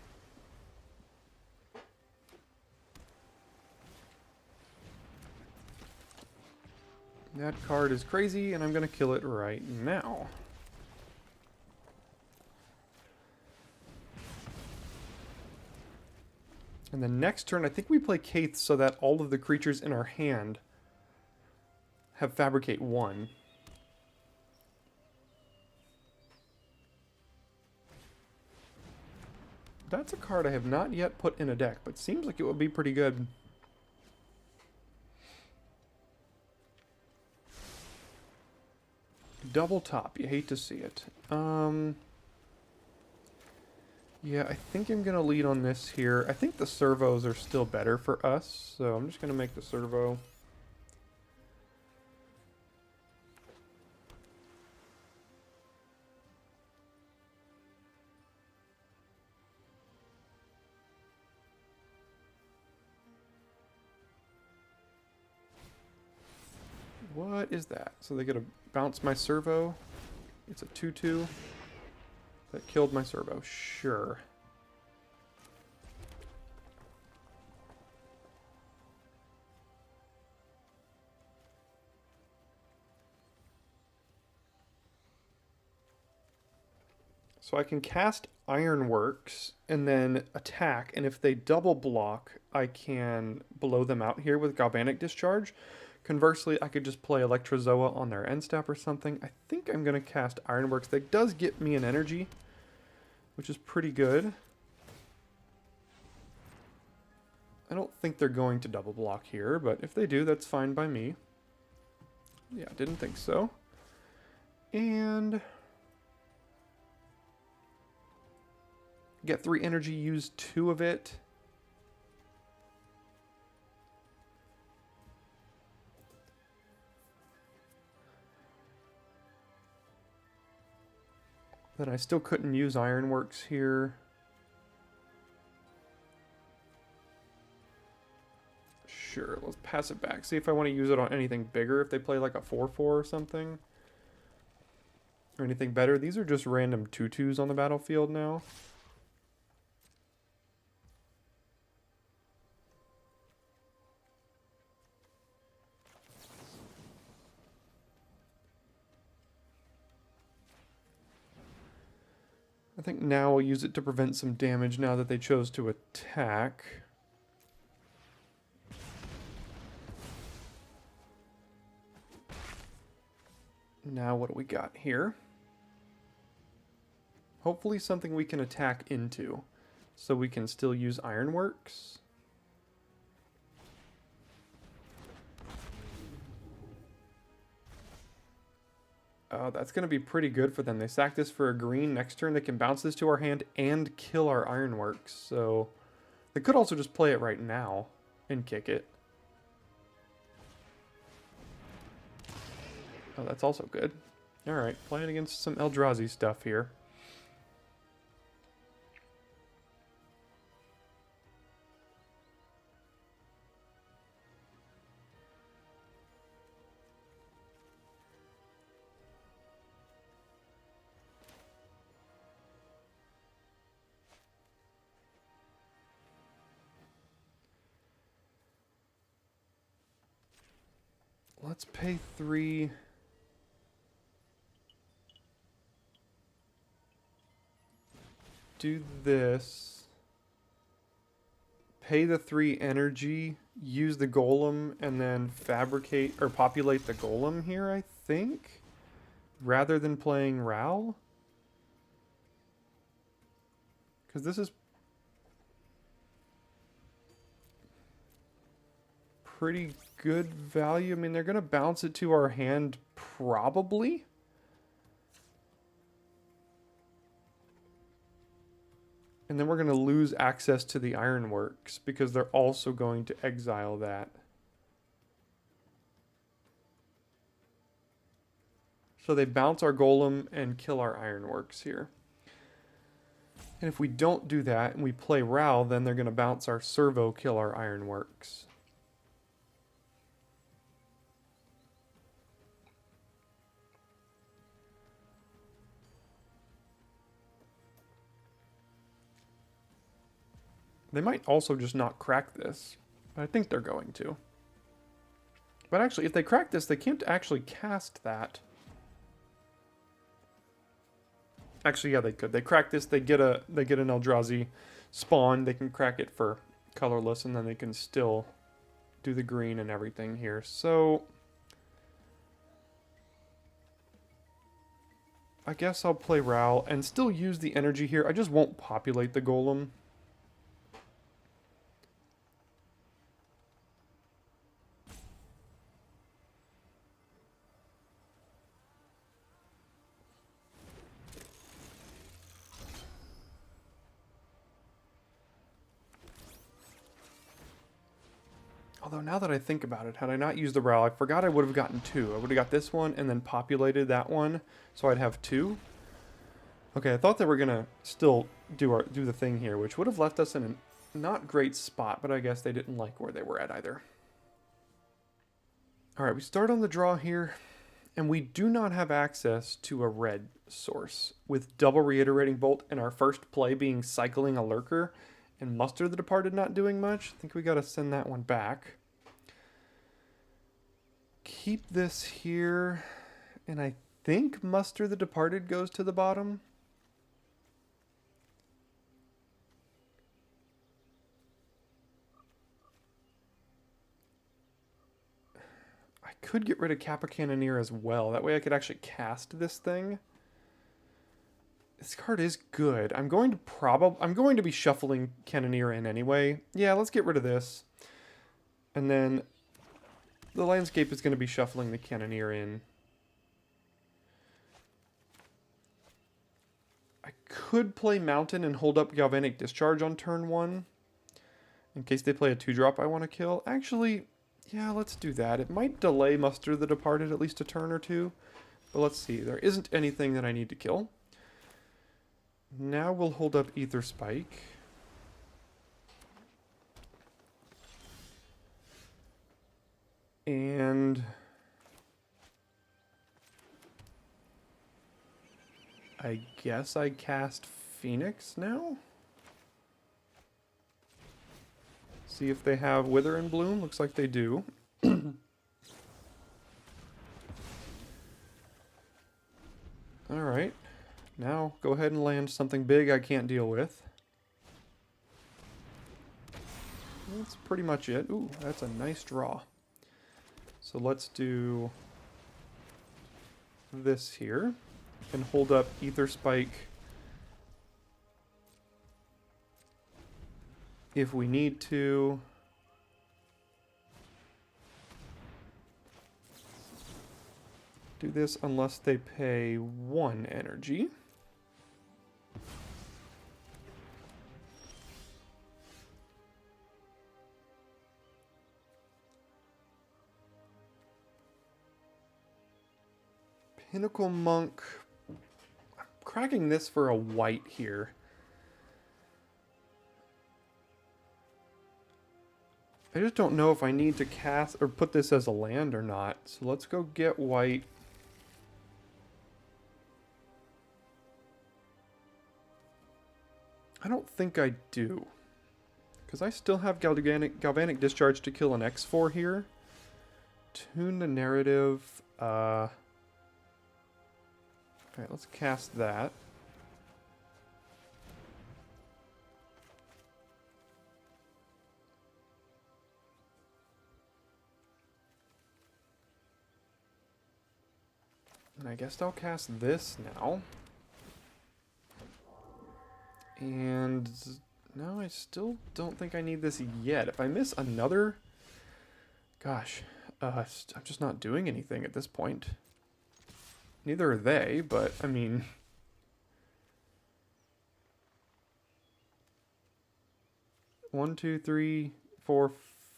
That card is crazy, and I'm going to kill it right now. And then next turn, I think we play Kaith so that all of the creatures in our hand have Fabricate 1. That's a card I have not yet put in a deck, but seems like it would be pretty good. Double top, you hate to see it. Yeah, I think I'm going to lead on this here. I think the servos are still better for us, so I'm just going to make the servo. What is that? So they get to bounce my servo. It's a 2/2. That killed my servo. Sure. So I can cast Ironworks and then attack, and if they double block, I can blow them out here with Galvanic Discharge. Conversely, I could just play Electrozoa on their end step or something. I think I'm going to cast Ironworks. That does get me an energy, which is pretty good. I don't think they're going to double block here, but if they do, that's fine by me. Yeah, didn't think so. And get 3 energy, use 2 of it. Then I still couldn't use Ironworks here. Sure, let's pass it back. See if I want to use it on anything bigger. If they play like a 4/4 or something. Or anything better. These are just random 2/2s on the battlefield now. I think now we'll use it to prevent some damage now that they chose to attack. Now what do we got here? Hopefully something we can attack into, so we can still use Ironworks. Oh, that's going to be pretty good for them. They sack this for a green. Next turn they can bounce this to our hand and kill our Ironworks. So they could also just play it right now and kick it. Oh, that's also good. Alright, playing against some Eldrazi stuff here. Let's pay 3. Do this. Pay the 3 energy, use the golem, and then fabricate or populate the golem here, I think? Rather than playing Ral? Because this is pretty good value. I mean, they're going to bounce it to our hand, probably. And then we're going to lose access to the Ironworks, because they're also going to exile that. So they bounce our golem and kill our Ironworks here. And if we don't do that, and we play Ral, then they're going to bounce our servo, kill our Ironworks. They might also just not crack this, but I think they're going to. But actually, if they crack this, they can't actually cast that. Actually, yeah, they could. They crack this, they get an Eldrazi spawn, they can crack it for colorless, and then they can still do the green and everything here. So I guess I'll play Ral and still use the energy here. I just won't populate the golem. Although now that I think about it, had I not used the Ral, I forgot I would have gotten 2. I would have got this one and then populated that one, so I'd have 2. Okay, I thought they were gonna still do the thing here, which would have left us in a not great spot, but I guess they didn't like where they were at either. Alright, we start on the draw here, and we do not have access to a red source. With double Reiterating Bolt and our first play being Cycling a Lurker, and Muster the Departed not doing much, I think we gotta send that one back. Keep this here, and I think Muster the Departed goes to the bottom. I could get rid of Kappa Cannoneer as well. That way I could actually cast this thing. This card is good. I'm going to be shuffling Cannoneer in anyway. Yeah, let's get rid of this. And then the landscape is going to be shuffling the Cannoneer in. I could play Mountain and hold up Galvanic Discharge on turn 1. In case they play a 2-drop I want to kill. Actually, yeah, let's do that. It might delay Muster the Departed at least a turn or two. But let's see. There isn't anything that I need to kill. Now we'll hold up Ether Spike. And I guess I cast Phoenix now? See if they have Wither and Bloom. Looks like they do. Alright. Now, go ahead and land something big I can't deal with. That's pretty much it. Ooh, that's a nice draw. So let's do this here and hold up Ether Spike if we need to. Do this unless they pay 1 energy. Pinnacle Monk. I'm cracking this for a white here. I just don't know if I need to cast or put this as a land or not. So let's go get white. I don't think I do. Because I still have Galvanic Discharge to kill an X4 here. Tune the narrative. Alright, let's cast that. And I guess I'll cast this now. And no, I still don't think I need this yet. If I miss another... Gosh, I'm just not doing anything at this point. Neither are they, but, I mean... One, two, three, four,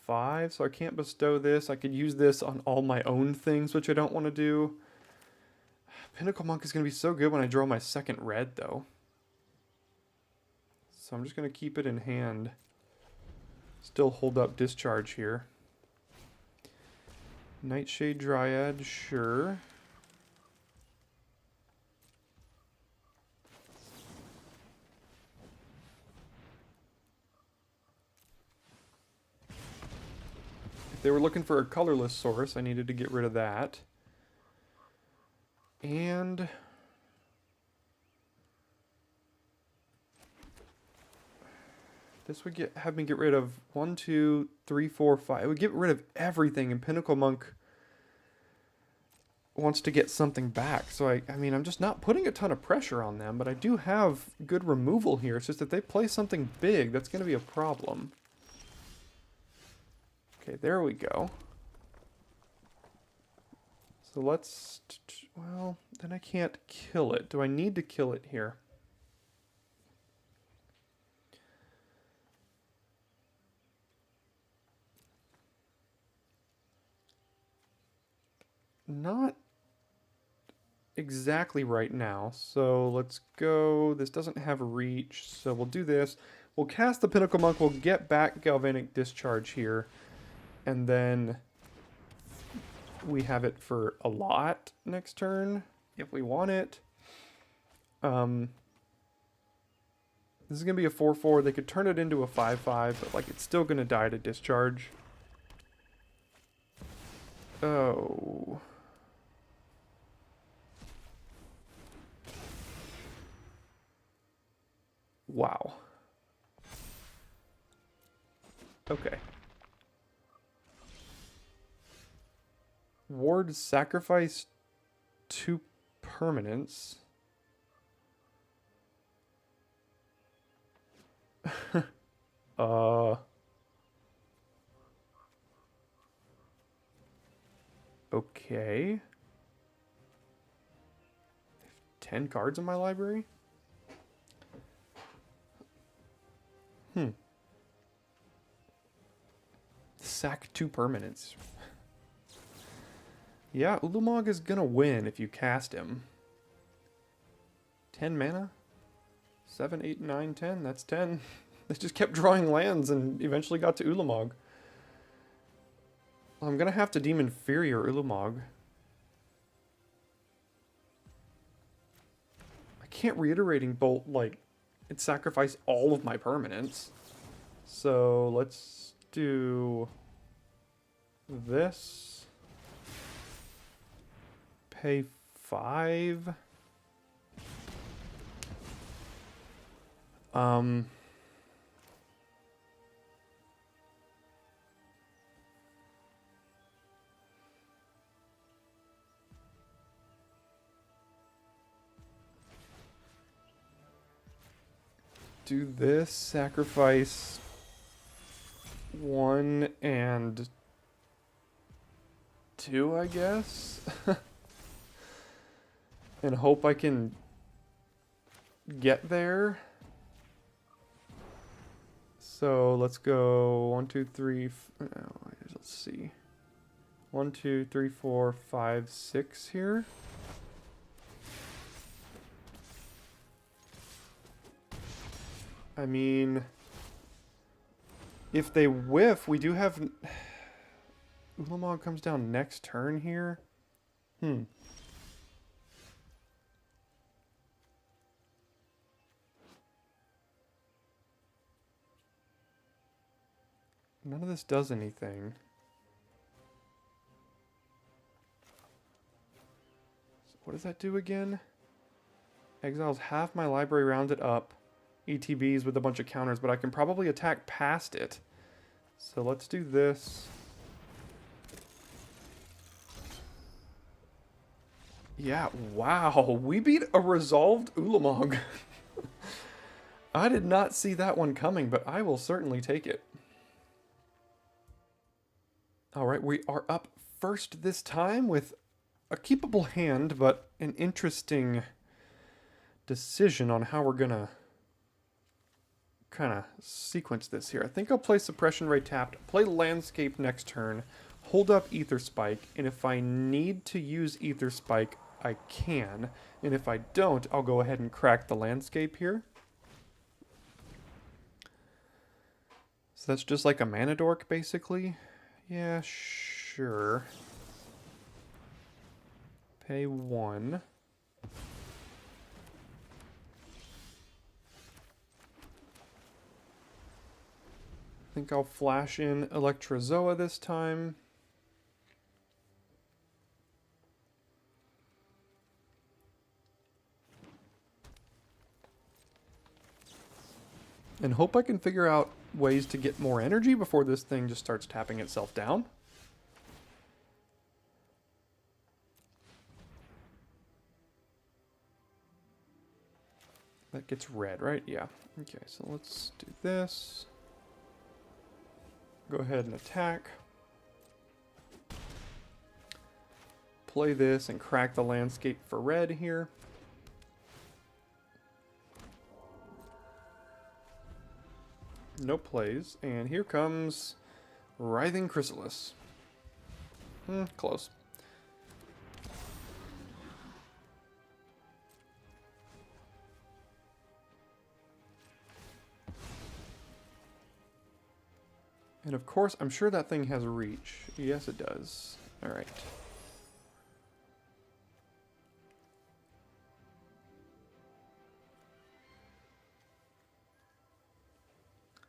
five. So I can't bestow this. I could use this on all my own things, which I don't want to do. Pinnacle Monk is going to be so good when I draw my second red, though. So I'm just going to keep it in hand. Still hold up Discharge here. Nightshade Dryad, sure. If they were looking for a colorless source, I needed to get rid of that. And... this would have me get rid of 1, 2, 3, 4, 5. It would get rid of everything, and Pinnacle Monk wants to get something back. So, I mean, I'm just not putting a ton of pressure on them, but I do have good removal here. It's just that they play something big, that's going to be a problem. Okay, there we go. So let's... well, then I can't kill it. Do I need to kill it here? Not exactly right now. So let's go. This doesn't have reach, so we'll do this. We'll cast the Pinnacle Monk. We'll get back Galvanic Discharge here. And then we have it for a lot next turn, if we want it. This is going to be a 4-4. They could turn it into a 5-5, but like it's still going to die to Discharge. Oh... wow. Okay. Ward sacrifice 2 permanents. Okay. 10 cards in my library? Sack 2 permanents. Yeah, Ulamog is gonna win if you cast him. 10 mana? 7, 8, 9, 10. That's 10. They just kept drawing lands and eventually got to Ulamog. I'm gonna have to Demon Fury or Ulamog. I can't Reiterating Bolt, like, it sacrificed all of my permanents. So let's do this. Pay 5. Um, do this, sacrifice 1 and 2, I guess. And hope I can get there. So let's go 1, 2, 3. Let's see. 1, 2, 3, 4, 5, 6 here. I mean, if they whiff, we do have... Ulamog comes down next turn here. None of this does anything. So what does that do again? Exiles half my library rounded up. ETBs with a bunch of counters, but I can probably attack past it. So let's do this. Yeah, wow. We beat a resolved Ulamog. I did not see that one coming, but I will certainly take it. Alright, we are up first this time with a keepable hand, but an interesting decision on how we're gonna kind of sequence this here. I think I'll play Suppression Ray tapped, play Landscape next turn, hold up Ether Spike, and if I need to use Ether Spike, I can. And if I don't, I'll go ahead and crack the Landscape here. So that's just like a Mana Dork, basically. Yeah, sure. Pay 1. I think I'll flash in Electrozoa this time. And hope I can figure out ways to get more energy before this thing just starts tapping itself down. That gets red, right? Yeah. Okay, so let's do this. Go ahead and attack. Play this and crack the Landscape for red here. No plays. And here comes Writhing Chrysalis. Close. And of course, I'm sure that thing has reach. Yes, it does. All right.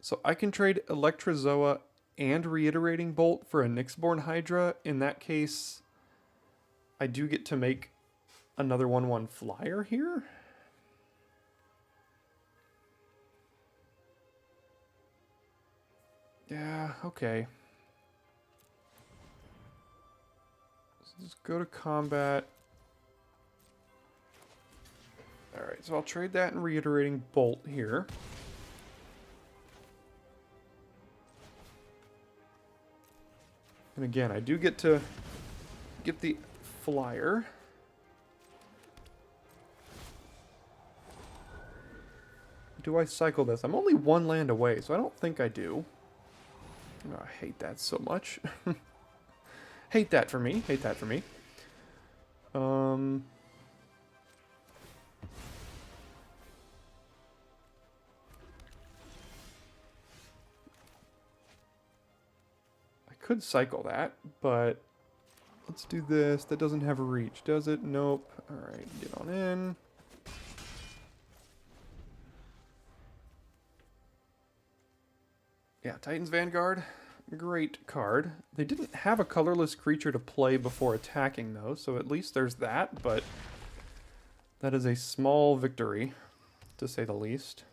So I can trade Electrozoa and Reiterating Bolt for a Nyxborn Hydra. In that case, I do get to make another 1/1 flyer here. Yeah, okay. Let's go to combat. Alright, so I'll trade that and Reiterating Bolt here. And again, I do get to get the flyer. Do I cycle this? I'm only 1 land away, so I don't think I do. Oh, I hate that so much. Hate that for me. Hate that for me. Could cycle that, but let's do this. That doesn't have a reach, does it? Nope. Alright, get on in. Yeah, Titan's Vanguard. Great card. They didn't have a colorless creature to play before attacking, though, so at least there's that, but that is a small victory, to say the least.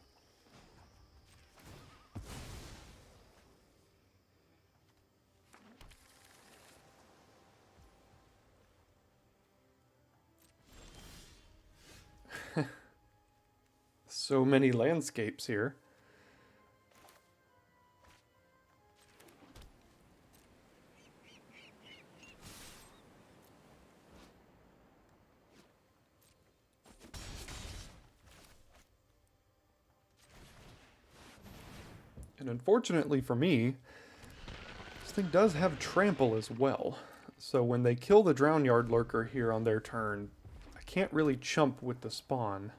So many landscapes here. And unfortunately for me, this thing does have trample as well. So when they kill the Drownyard Lurker here on their turn, I can't really chump with the spawn.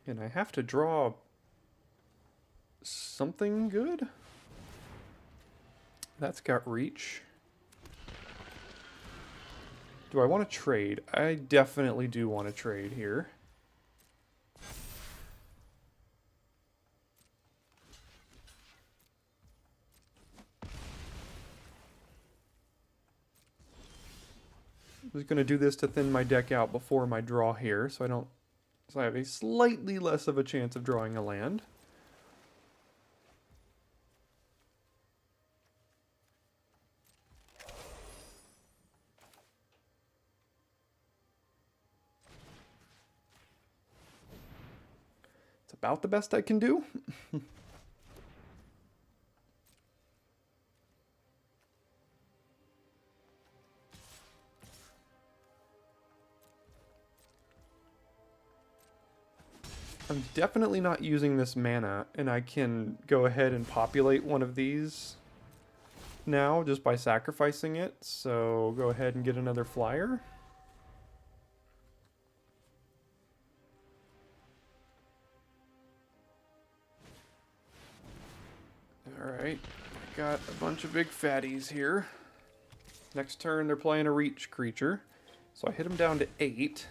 And I have to draw something good. That's got reach. Do I want to trade? I definitely do want to trade here. I was going to do this to thin my deck out before my draw here, so I have a slightly less of a chance of drawing a land. It's about the best I can do. I'm definitely not using this mana, and I can go ahead and populate one of these now just by sacrificing it. So go ahead and get another flyer. Alright, got a bunch of big fatties here. Next turn they're playing a reach creature. So I hit them down to 8.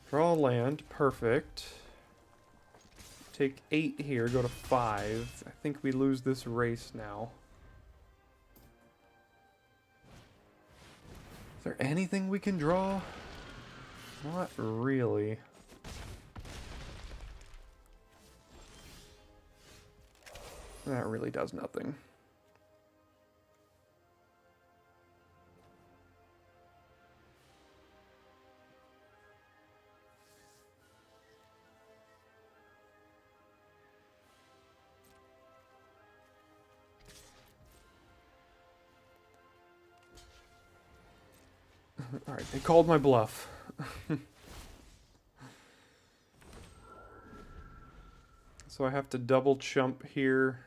Draw land, perfect. Take 8 here, go to 5. I think we lose this race now. Is there anything we can draw? Not really. That really does nothing. Alright, they called my bluff. So I have to double chump here.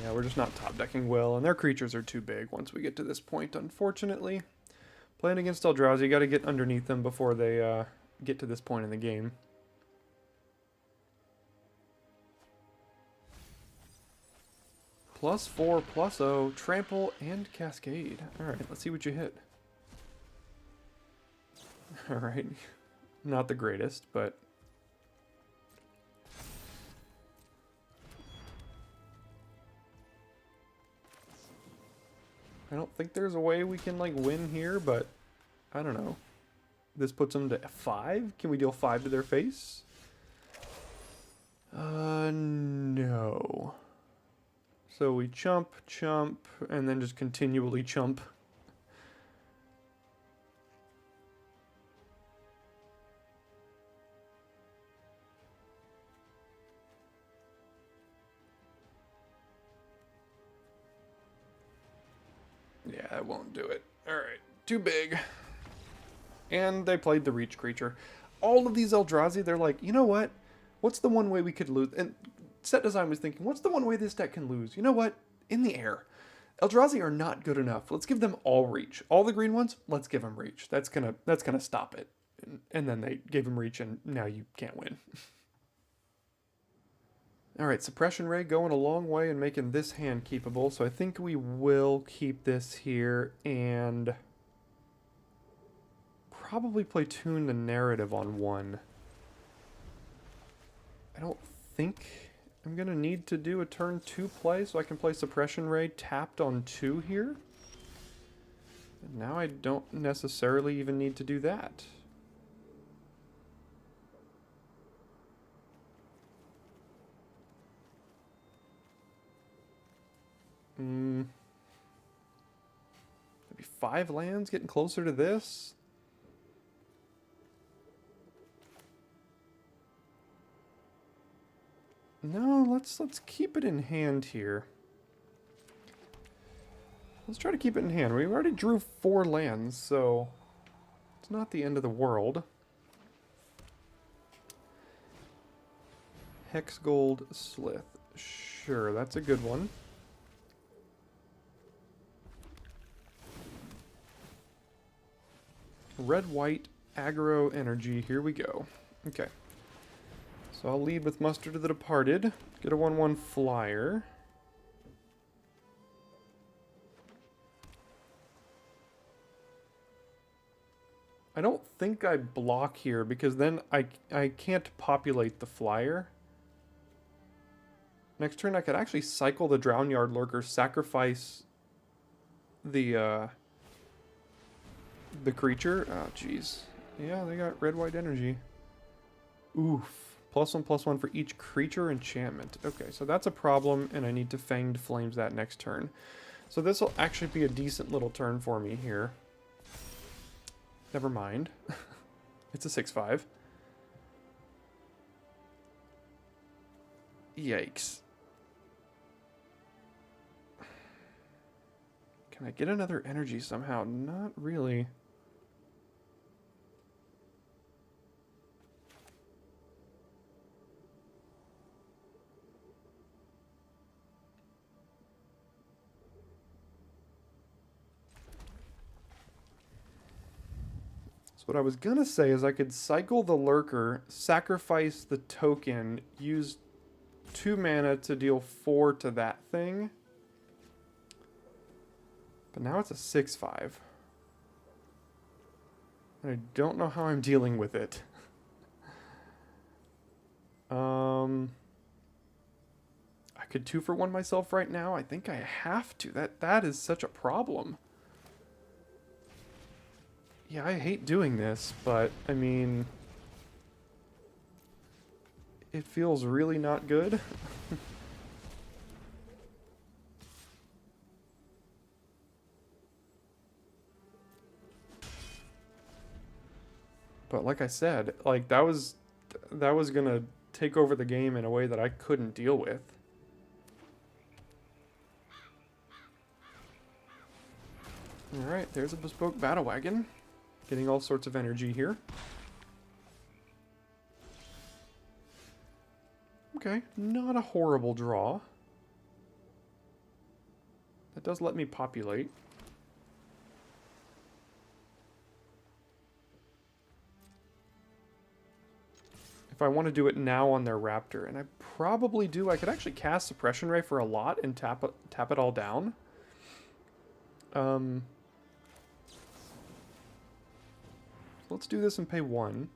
Yeah, we're just not top decking well, and their creatures are too big once we get to this point, unfortunately. Playing against Eldrazi, you gotta get underneath them before they get to this point in the game. +4, +0, trample, and cascade. Alright, let's see what you hit. Alright. Not the greatest, but... I don't think there's a way we can, like, win here, but... I don't know. This puts them to 5? Can we deal 5 to their face? No. So we chump, chump, and then just continually chump. Yeah, that won't do it. Alright, too big. And they played the reach creature. All of these Eldrazi, they're like, you know what? What's the one way we could lose? And set design was thinking, what's the one way this deck can lose? You know what? In the air. Eldrazi are not good enough. Let's give them all reach. All the green ones, let's give them reach. That's gonna stop it. And then they gave him reach, and now you can't win. Alright, Suppression Ray going a long way in making this hand keepable, so I think we will keep this here and probably play Tune the Narrative on 1. I don't think I'm going to need to do a turn 2 play, so I can play Suppression Ray tapped on 2 here. And now I don't necessarily even need to do that. Maybe 5 lands, getting closer to this. No, let's keep it in hand here. Let's try to keep it in hand. We already drew 4 lands, so it's not the end of the world. Hex Gold Slith. Sure, that's a good one. Red-white aggro energy. Here we go. Okay. So I'll lead with Mustard of the Departed. Get a 1/1 flyer. I don't think I block here because then I can't populate the flyer. Next turn I could actually cycle the Drownyard Lurker, sacrifice the creature. Oh, jeez. Yeah, they got red-white energy. Oof. +1/+1 for each creature enchantment. Okay, so that's a problem, and I need to Fanged Flames that next turn. So this will actually be a decent little turn for me here. Never mind. It's a 6/5. Yikes. Can I get another energy somehow? Not really. What I was gonna say is I could cycle the Lurker, sacrifice the token, use 2 mana to deal 4 to that thing. But now it's a 6/5. And I don't know how I'm dealing with it. I could 2-for-1 myself right now. I think I have to. That is such a problem. Yeah, I hate doing this, but, I mean, it feels really not good. But like I said, like, that was gonna take over the game in a way that I couldn't deal with. Alright, there's a Bespoke Battle Wagon. Getting all sorts of energy here. Okay, not a horrible draw. That does let me populate. If I want to do it now on their Raptor, and I probably do, I could actually cast Suppression Ray for a lot and tap it all down. Let's do this and pay 1.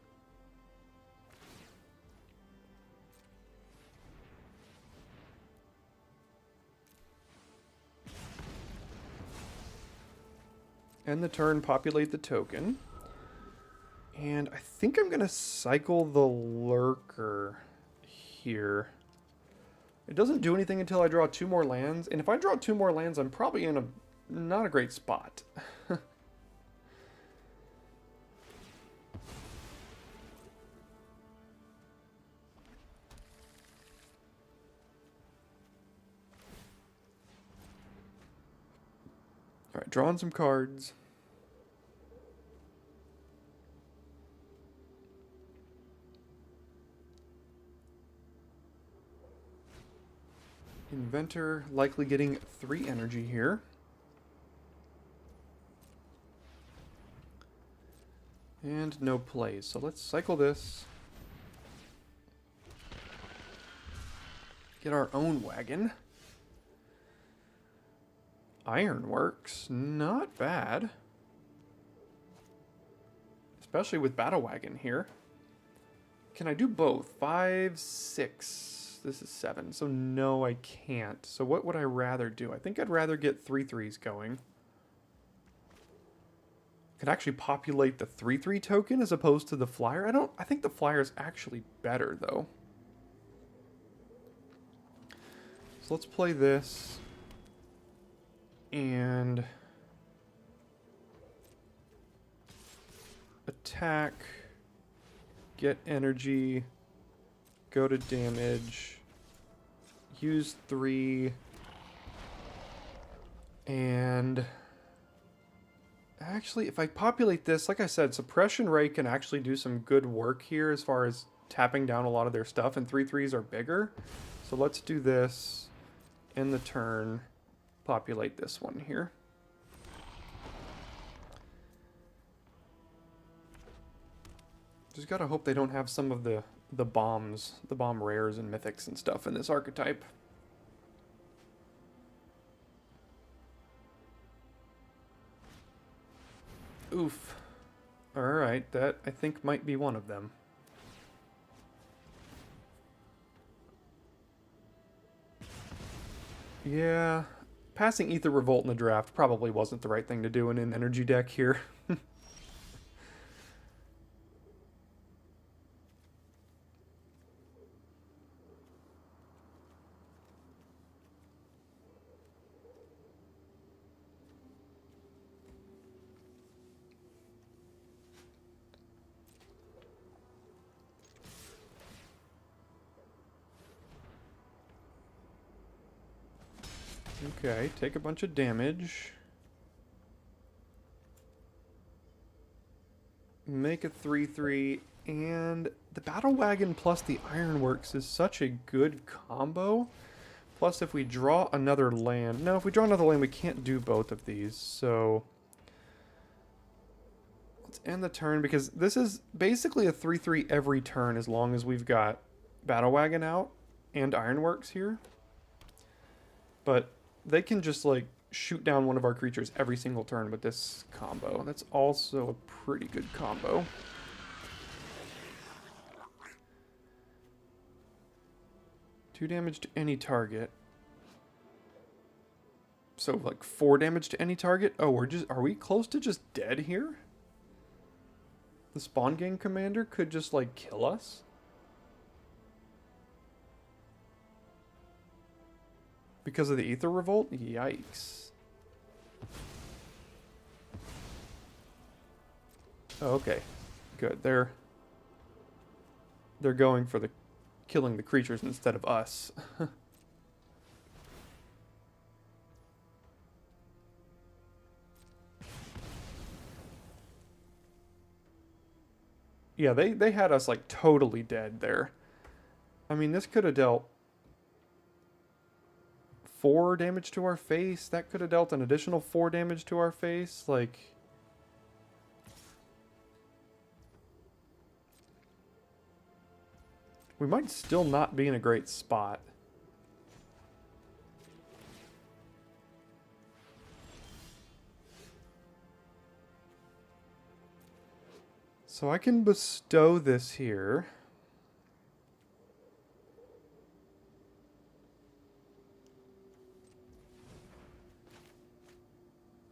End the turn, populate the token. And I think I'm going to cycle the Lurker here. It doesn't do anything until I draw 2 more lands. And if I draw 2 more lands, I'm probably in not a great spot. Alright, drawing some cards. Inventor likely getting 3 energy here. And no plays. So let's cycle this. Get our own wagon. Ironworks, not bad. Especially with Battle Wagon here. Can I do both? 5, 6. This is 7, so no, I can't. So what would I rather do? I think I'd rather get 3/3s going. Could actually populate the 3/3 token as opposed to the flyer. I think the flyer is actually better though. So let's play this. And attack, get energy, go to damage, use 3, and actually if I populate this, like I said, Suppression Ray can actually do some good work here as far as tapping down a lot of their stuff, and 3/3s are bigger. So let's do this, end the turn, populate this one here. Just gotta hope they don't have some of the bombs, the bomb rares and mythics and stuff in this archetype. Oof. Alright, that I think might be one of them. Yeah, passing Ether Revolt in the draft probably wasn't the right thing to do in an energy deck here. Okay, take a bunch of damage. Make a 3/3, and the Battle Wagon plus the Ironworks is such a good combo. Plus, if we draw another land... No, if we draw another land, we can't do both of these, so... Let's end the turn, because this is basically a 3/3 every turn as long as we've got Battle Wagon out and Ironworks here. But they can just, like, shoot down one of our creatures every single turn with this combo. That's also a pretty good combo. Two damage to any target. So, like, 4 damage to any target? Oh, are we close to just dead here? The Spawn Gang Commander could just, like, kill us? Because of the Ether Revolt? Yikes. Oh, okay. Good. They're going for the killing the creatures instead of us. Yeah, they had us like totally dead there. I mean, this could have dealt 4 damage to our face. That could have dealt an additional 4 damage to our face. Like, we might still not be in a great spot. So I can bestow this here.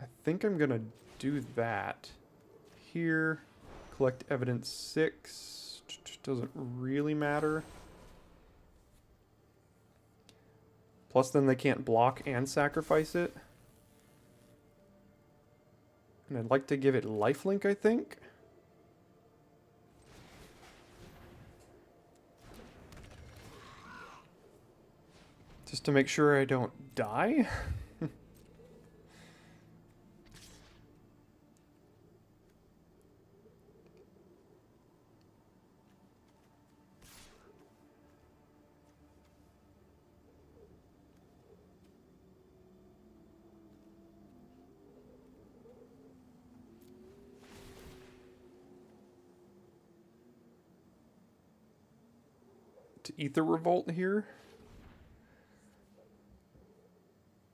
I think I'm gonna do that. Here, collect evidence 6. Doesn't really matter. Plus then they can't block and sacrifice it. And I'd like to give it lifelink, I think. Just to make sure I don't die. To Ether Revolt here.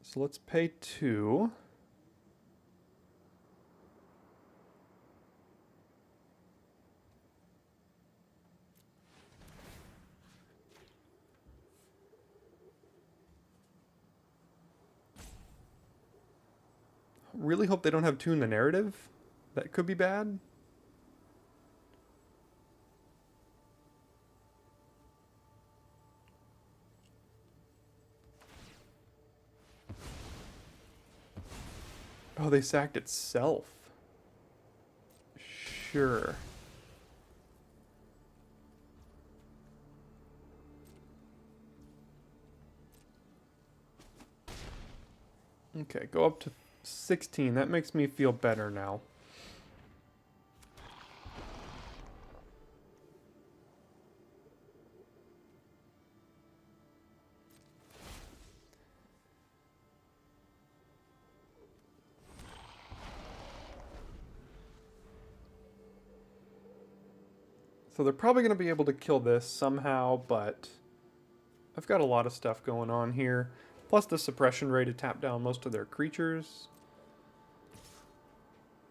So let's pay 2. Really hope they don't have Tune the Narrative. That could be bad. Oh, they sacked itself. Sure. Okay, go up to 16. That makes me feel better now. So they're probably going to be able to kill this somehow, but I've got a lot of stuff going on here. Plus the suppression rate to tap down most of their creatures.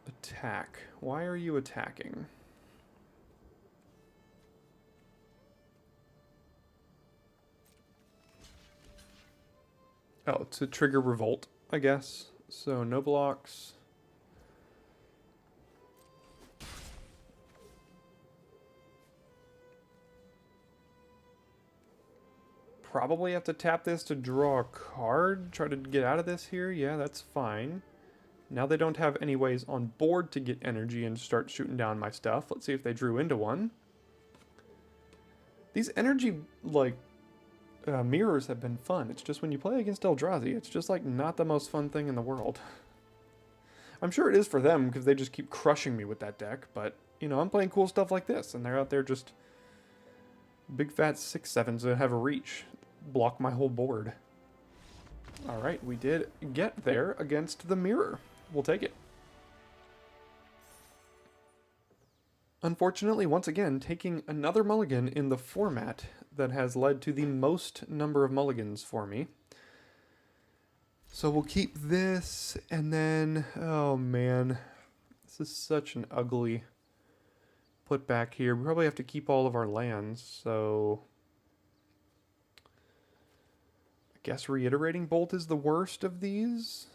Attack. Why are you attacking? Oh, to trigger revolt, I guess. So no blocks. Probably have to tap this to draw a card. Try to get out of this here. Yeah, that's fine. Now they don't have any ways on board to get energy and start shooting down my stuff. Let's see if they drew into one. These energy, like, mirrors have been fun. It's just when you play against Eldrazi, it's just, like, not the most fun thing in the world. I'm sure it is for them, because they just keep crushing me with that deck, but, you know, I'm playing cool stuff like this, and they're out there just big fat 6/7s that have a reach. Block my whole board. Alright, we did get there against the mirror. We'll take it. Unfortunately, once again, taking another mulligan in the format that has led to the most number of mulligans for me. So we'll keep this, and then, oh man, this is such an ugly put back here. We probably have to keep all of our lands, so I guess Reiterating Bolt is the worst of these.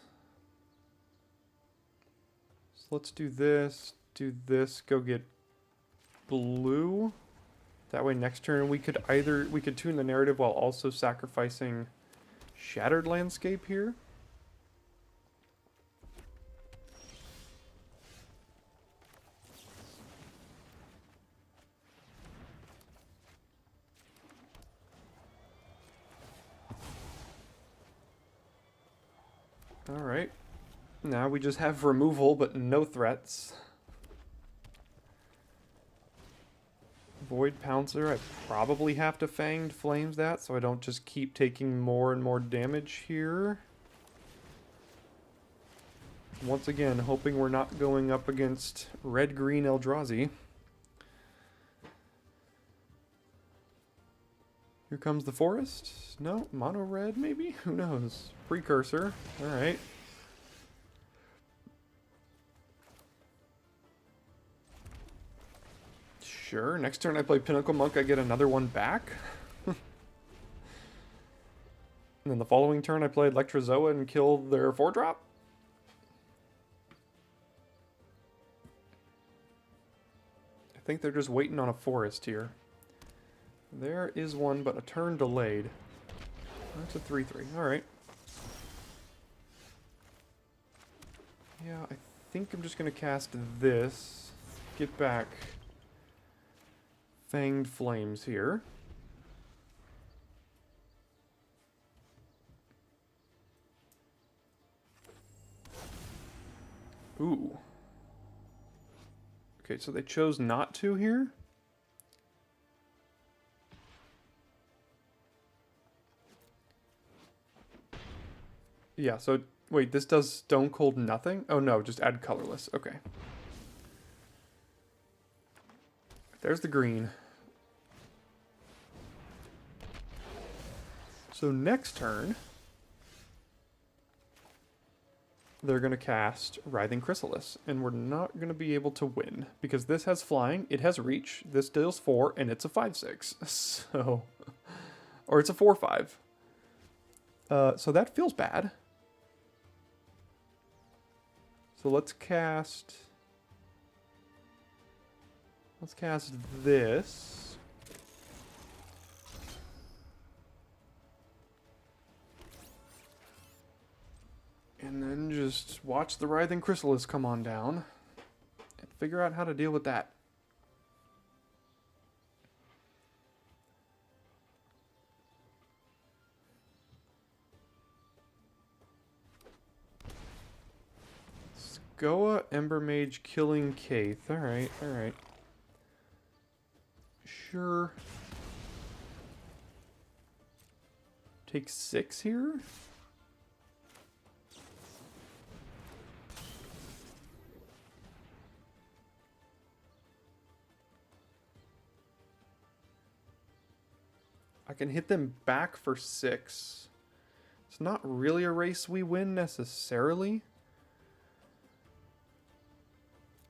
So let's do this, go get blue. That way next turn we could tune the narrative while also sacrificing Shattered Landscape here. Alright. Now we just have removal but no threats. Void Pouncer, I probably have to Fanged Flames that so I don't just keep taking more and more damage here. Once again, hoping we're not going up against red-green Eldrazi. Here comes the forest. No, mono red maybe? Who knows? Precursor. Alright. Sure, next turn I play Pinnacle Monk, I get another one back. And then the following turn I play Electrozoa and kill their 4-drop. I think they're just waiting on a forest here. There is one, but a turn delayed. That's a 3/3. Alright. Yeah, I think I'm just going to cast this. Get back Fanged Flames here. Ooh. Okay, so they chose not to here? Yeah, so wait, this does Stone Cold nothing? Oh no, just add colorless. Okay. There's the green. So next turn, they're going to cast Writhing Chrysalis, and we're not going to be able to win, because this has flying, it has reach, this deals 4, and it's a 5/6. So, or it's a 4/5. So that feels bad. So let's cast this. And then just watch the Writhing Chrysalis come on down and figure out how to deal with that. Goa, Ember Mage, killing Kaith. Alright, alright. Sure. Take 6 here? I can hit them back for 6. It's not really a race we win necessarily.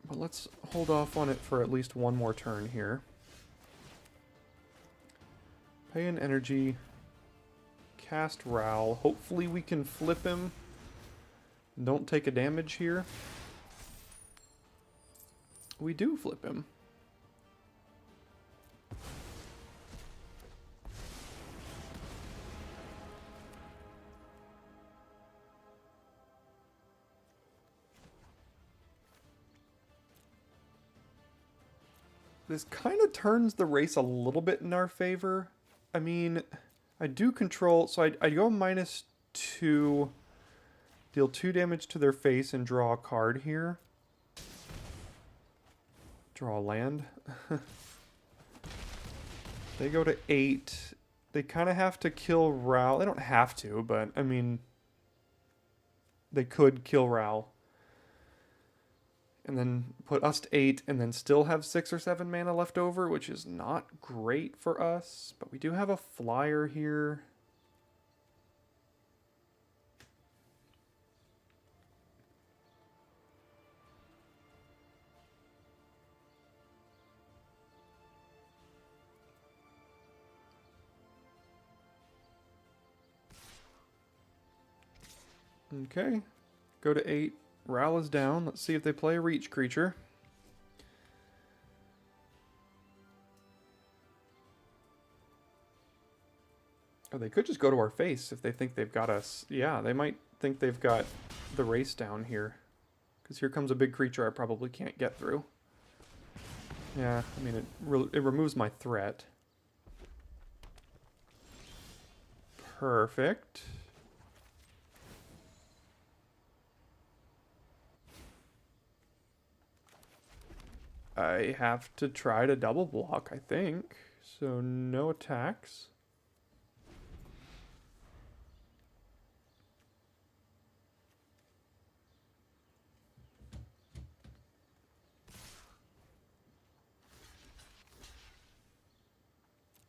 But let's hold off on it for at least one more turn here. Pay an energy. Cast Ral. Hopefully we can flip him. Don't take a damage here. We do flip him. This kind of turns the race a little bit in our favor. I mean, I do control, so I go -2, deal 2 damage to their face and draw a card here. Draw a land. They go to 8. They kind of have to kill Ral. They don't have to, but I mean, they could kill Ral. And then put us to 8 and then still have 6 or 7 mana left over, which is not great for us. But we do have a flyer here. Okay, go to 8. Ral is down. Let's see if they play a reach creature. Oh, they could just go to our face if they think they've got us. Yeah, they might think they've got the race down here. Because here comes a big creature I probably can't get through. Yeah, I mean, it removes my threat. Perfect. I have to try to double block, I think. So no attacks.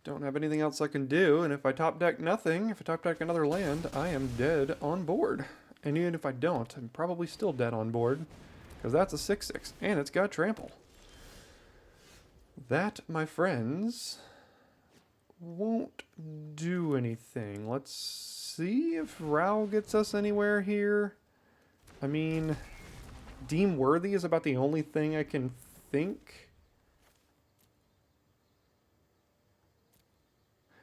Don't have anything else I can do, and if I top deck nothing, if I top deck another land, I am dead on board. And even if I don't, I'm probably still dead on board. Because that's a 6/6, and it's got trample. That, my friends, won't do anything. Let's see if Ral gets us anywhere here. I mean, deem worthy is about the only thing I can think.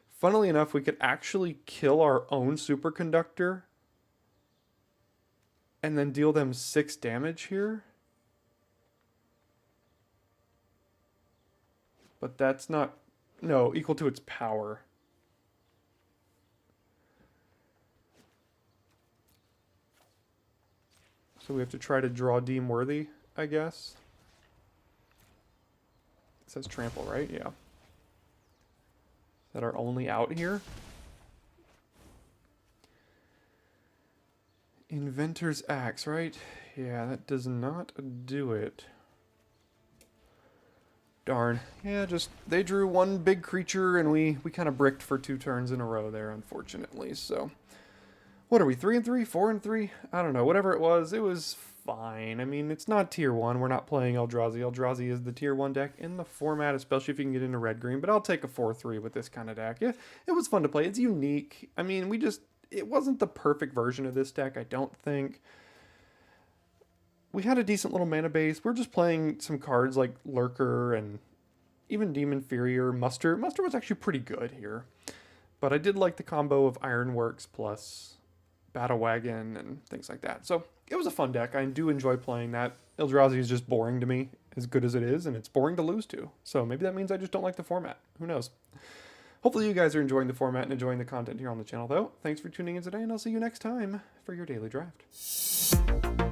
Funnily enough, we could actually kill our own superconductor and then deal them 6 damage here. But that's not... No, equal to its power. So we have to try to draw deem worthy, I guess. It says trample, right? Yeah. Is that our only out here? Inventor's Axe, right? Yeah, that does not do it. Darn. Yeah, just they drew one big creature and we kind of bricked for 2 turns in a row there, unfortunately. So, what are we, 3-3, 4-3? I don't know. Whatever it was fine. I mean, it's not tier 1. We're not playing Eldrazi. Eldrazi is the tier 1 deck in the format, especially if you can get into red-green. But I'll take a 4-3 with this kind of deck. Yeah, it was fun to play. It's unique. I mean, it wasn't the perfect version of this deck, I don't think. We had a decent little mana base. We're just playing some cards like Lurker and even Demon Inferior. Muster. Muster was actually pretty good here. But I did like the combo of Ironworks plus Battle Wagon and things like that. So it was a fun deck. I do enjoy playing that. Eldrazi is just boring to me, as good as it is, and it's boring to lose to. So maybe that means I just don't like the format. Who knows? Hopefully you guys are enjoying the format and enjoying the content here on the channel, though. Thanks for tuning in today, and I'll see you next time for your daily draft.